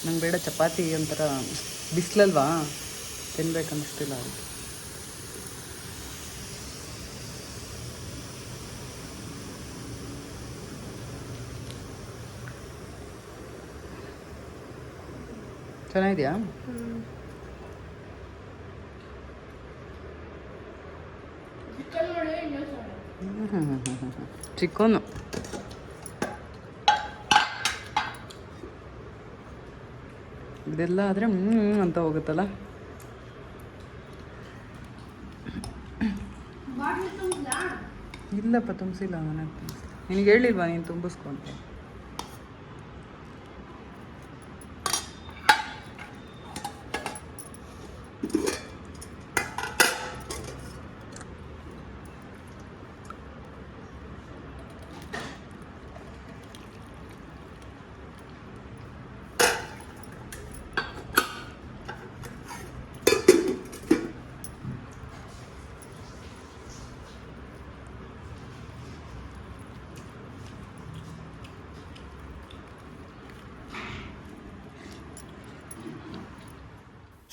ನಂಗೆ ಬೇಡ ಚಪಾತಿ, ಒಂಥರ ಬಿಸಿಲಲ್ವಾ ತಿನ್ಬೇಕನ್ನಿಸ್ತಿಲ್ಲ ಅದಕ್ಕೆ. ಚೆನ್ನಾಗಿದೆಯಾ? ಚಿಕನ್ನು ಇದೆಲ್ಲ ಆದರೆ ಅಂತ ಹೋಗುತ್ತಲ್ಲ. ಇಲ್ಲಪ್ಪ, ತುಂಬಿಸಿಲ್ಲ. ನನಗೆ ನಿನಗೆ ಹೇಳಿಲ್ವಾ ನೀನು ತುಂಬಿಸ್ಕೊಂಡೆ?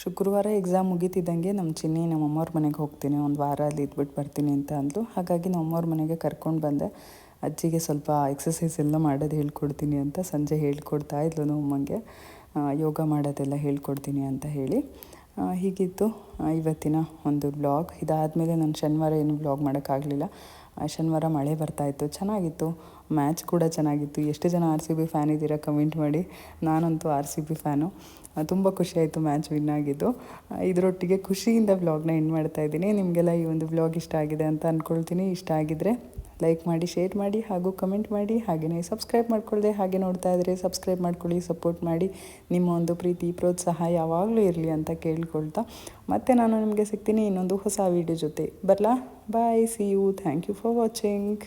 ಶುಕ್ರವಾರ ಎಕ್ಸಾಮ್ ಮುಗೀತಿದ್ದಂಗೆ ನಮ್ಮ ಚಿನ್ನಿ ನಮ್ಮಮ್ಮವ್ರ ಮನೆಗೆ ಹೋಗ್ತೀನಿ, ಒಂದು ವಾರ ಅಲ್ಲಿ ಇದ್ಬಿಟ್ಟು ಬರ್ತೀನಿ ಅಂತ ಅಂದ್ಲು. ಹಾಗಾಗಿ ನಮ್ಮಮ್ಮವ್ರ ಮನೆಗೆ ಕರ್ಕೊಂಡು ಬಂದೆ. ಅಜ್ಜಿಗೆ ಸ್ವಲ್ಪ ಎಕ್ಸಸೈಸ್ ಎಲ್ಲ ಮಾಡೋದು ಹೇಳ್ಕೊಡ್ತೀನಿ ಅಂತ ಸಂಜೆ ಹೇಳ್ಕೊಡ್ತಾ ಇದ್ಲು ನಮ್ಮಮ್ಮಂಗೆ. ಯೋಗ ಮಾಡೋದೆಲ್ಲ ಹೇಳ್ಕೊಡ್ತೀನಿ ಅಂತ ಹೇಳಿ. ಹೀಗಿತ್ತು ಇವತ್ತಿನ ಒಂದು ವ್ಲಾಗ್. ಇದಾದಮೇಲೆ ನಾನು ಶನಿವಾರ ಏನು ವ್ಲಾಗ್ ಮಾಡೋಕ್ಕಾಗಲಿಲ್ಲ. ಶನಿವಾರ ಮಳೆ ಬರ್ತಾಯಿತ್ತು, ಚೆನ್ನಾಗಿತ್ತು. ಮ್ಯಾಚ್ ಕೂಡ ಚೆನ್ನಾಗಿತ್ತು. ಎಷ್ಟು ಜನ RCB ಫ್ಯಾನ್ ಇದ್ದೀರಾ ಕಮೆಂಟ್ ಮಾಡಿ. ನಾನಂತೂ RCB ಫ್ಯಾನು. ತುಂಬ ಖುಷಿಯಾಯಿತು ಮ್ಯಾಚ್ ವಿನ್ ಆಗಿದ್ದು. ಇದರೊಟ್ಟಿಗೆ ಖುಷಿಯಿಂದ ವ್ಲಾಗ್ನ ಎಂಡ್ ಮಾಡ್ತಾಯಿದ್ದೀನಿ. ನಿಮಗೆಲ್ಲ ಈ ಒಂದು ವ್ಲಾಗ್ ಇಷ್ಟ ಆಗಿದೆ ಅಂತ ಅಂದ್ಕೊಳ್ತೀನಿ. ಇಷ್ಟ ಆಗಿದ್ದರೆ ಲೈಕ್ ಮಾಡಿ, ಶೇರ್ ಮಾಡಿ ಹಾಗೂ ಕಮೆಂಟ್ ಮಾಡಿ. ಹಾಗೆಯೇ ಸಬ್ಸ್ಕ್ರೈಬ್ ಮಾಡ್ಕೊಳ್ಳದೆ ಹಾಗೆ ನೋಡ್ತಾ ಇದ್ದರೆ ಸಬ್ಸ್ಕ್ರೈಬ್ ಮಾಡ್ಕೊಳ್ಳಿ, ಸಪೋರ್ಟ್ ಮಾಡಿ. ನಿಮ್ಮ ಒಂದು ಪ್ರೀತಿ ಪ್ರೋತ್ಸಾಹ ಯಾವಾಗಲೂ ಇರಲಿ ಅಂತ ಕೇಳ್ಕೊಳ್ತಾ ಮತ್ತೆ ನಾನು ನಿಮಗೆ ಸಿಗ್ತೀನಿ ಇನ್ನೊಂದು ಹೊಸ ವೀಡಿಯೋ ಜೊತೆ. ಬರಲಾ? Bye, see you, thank you for watching.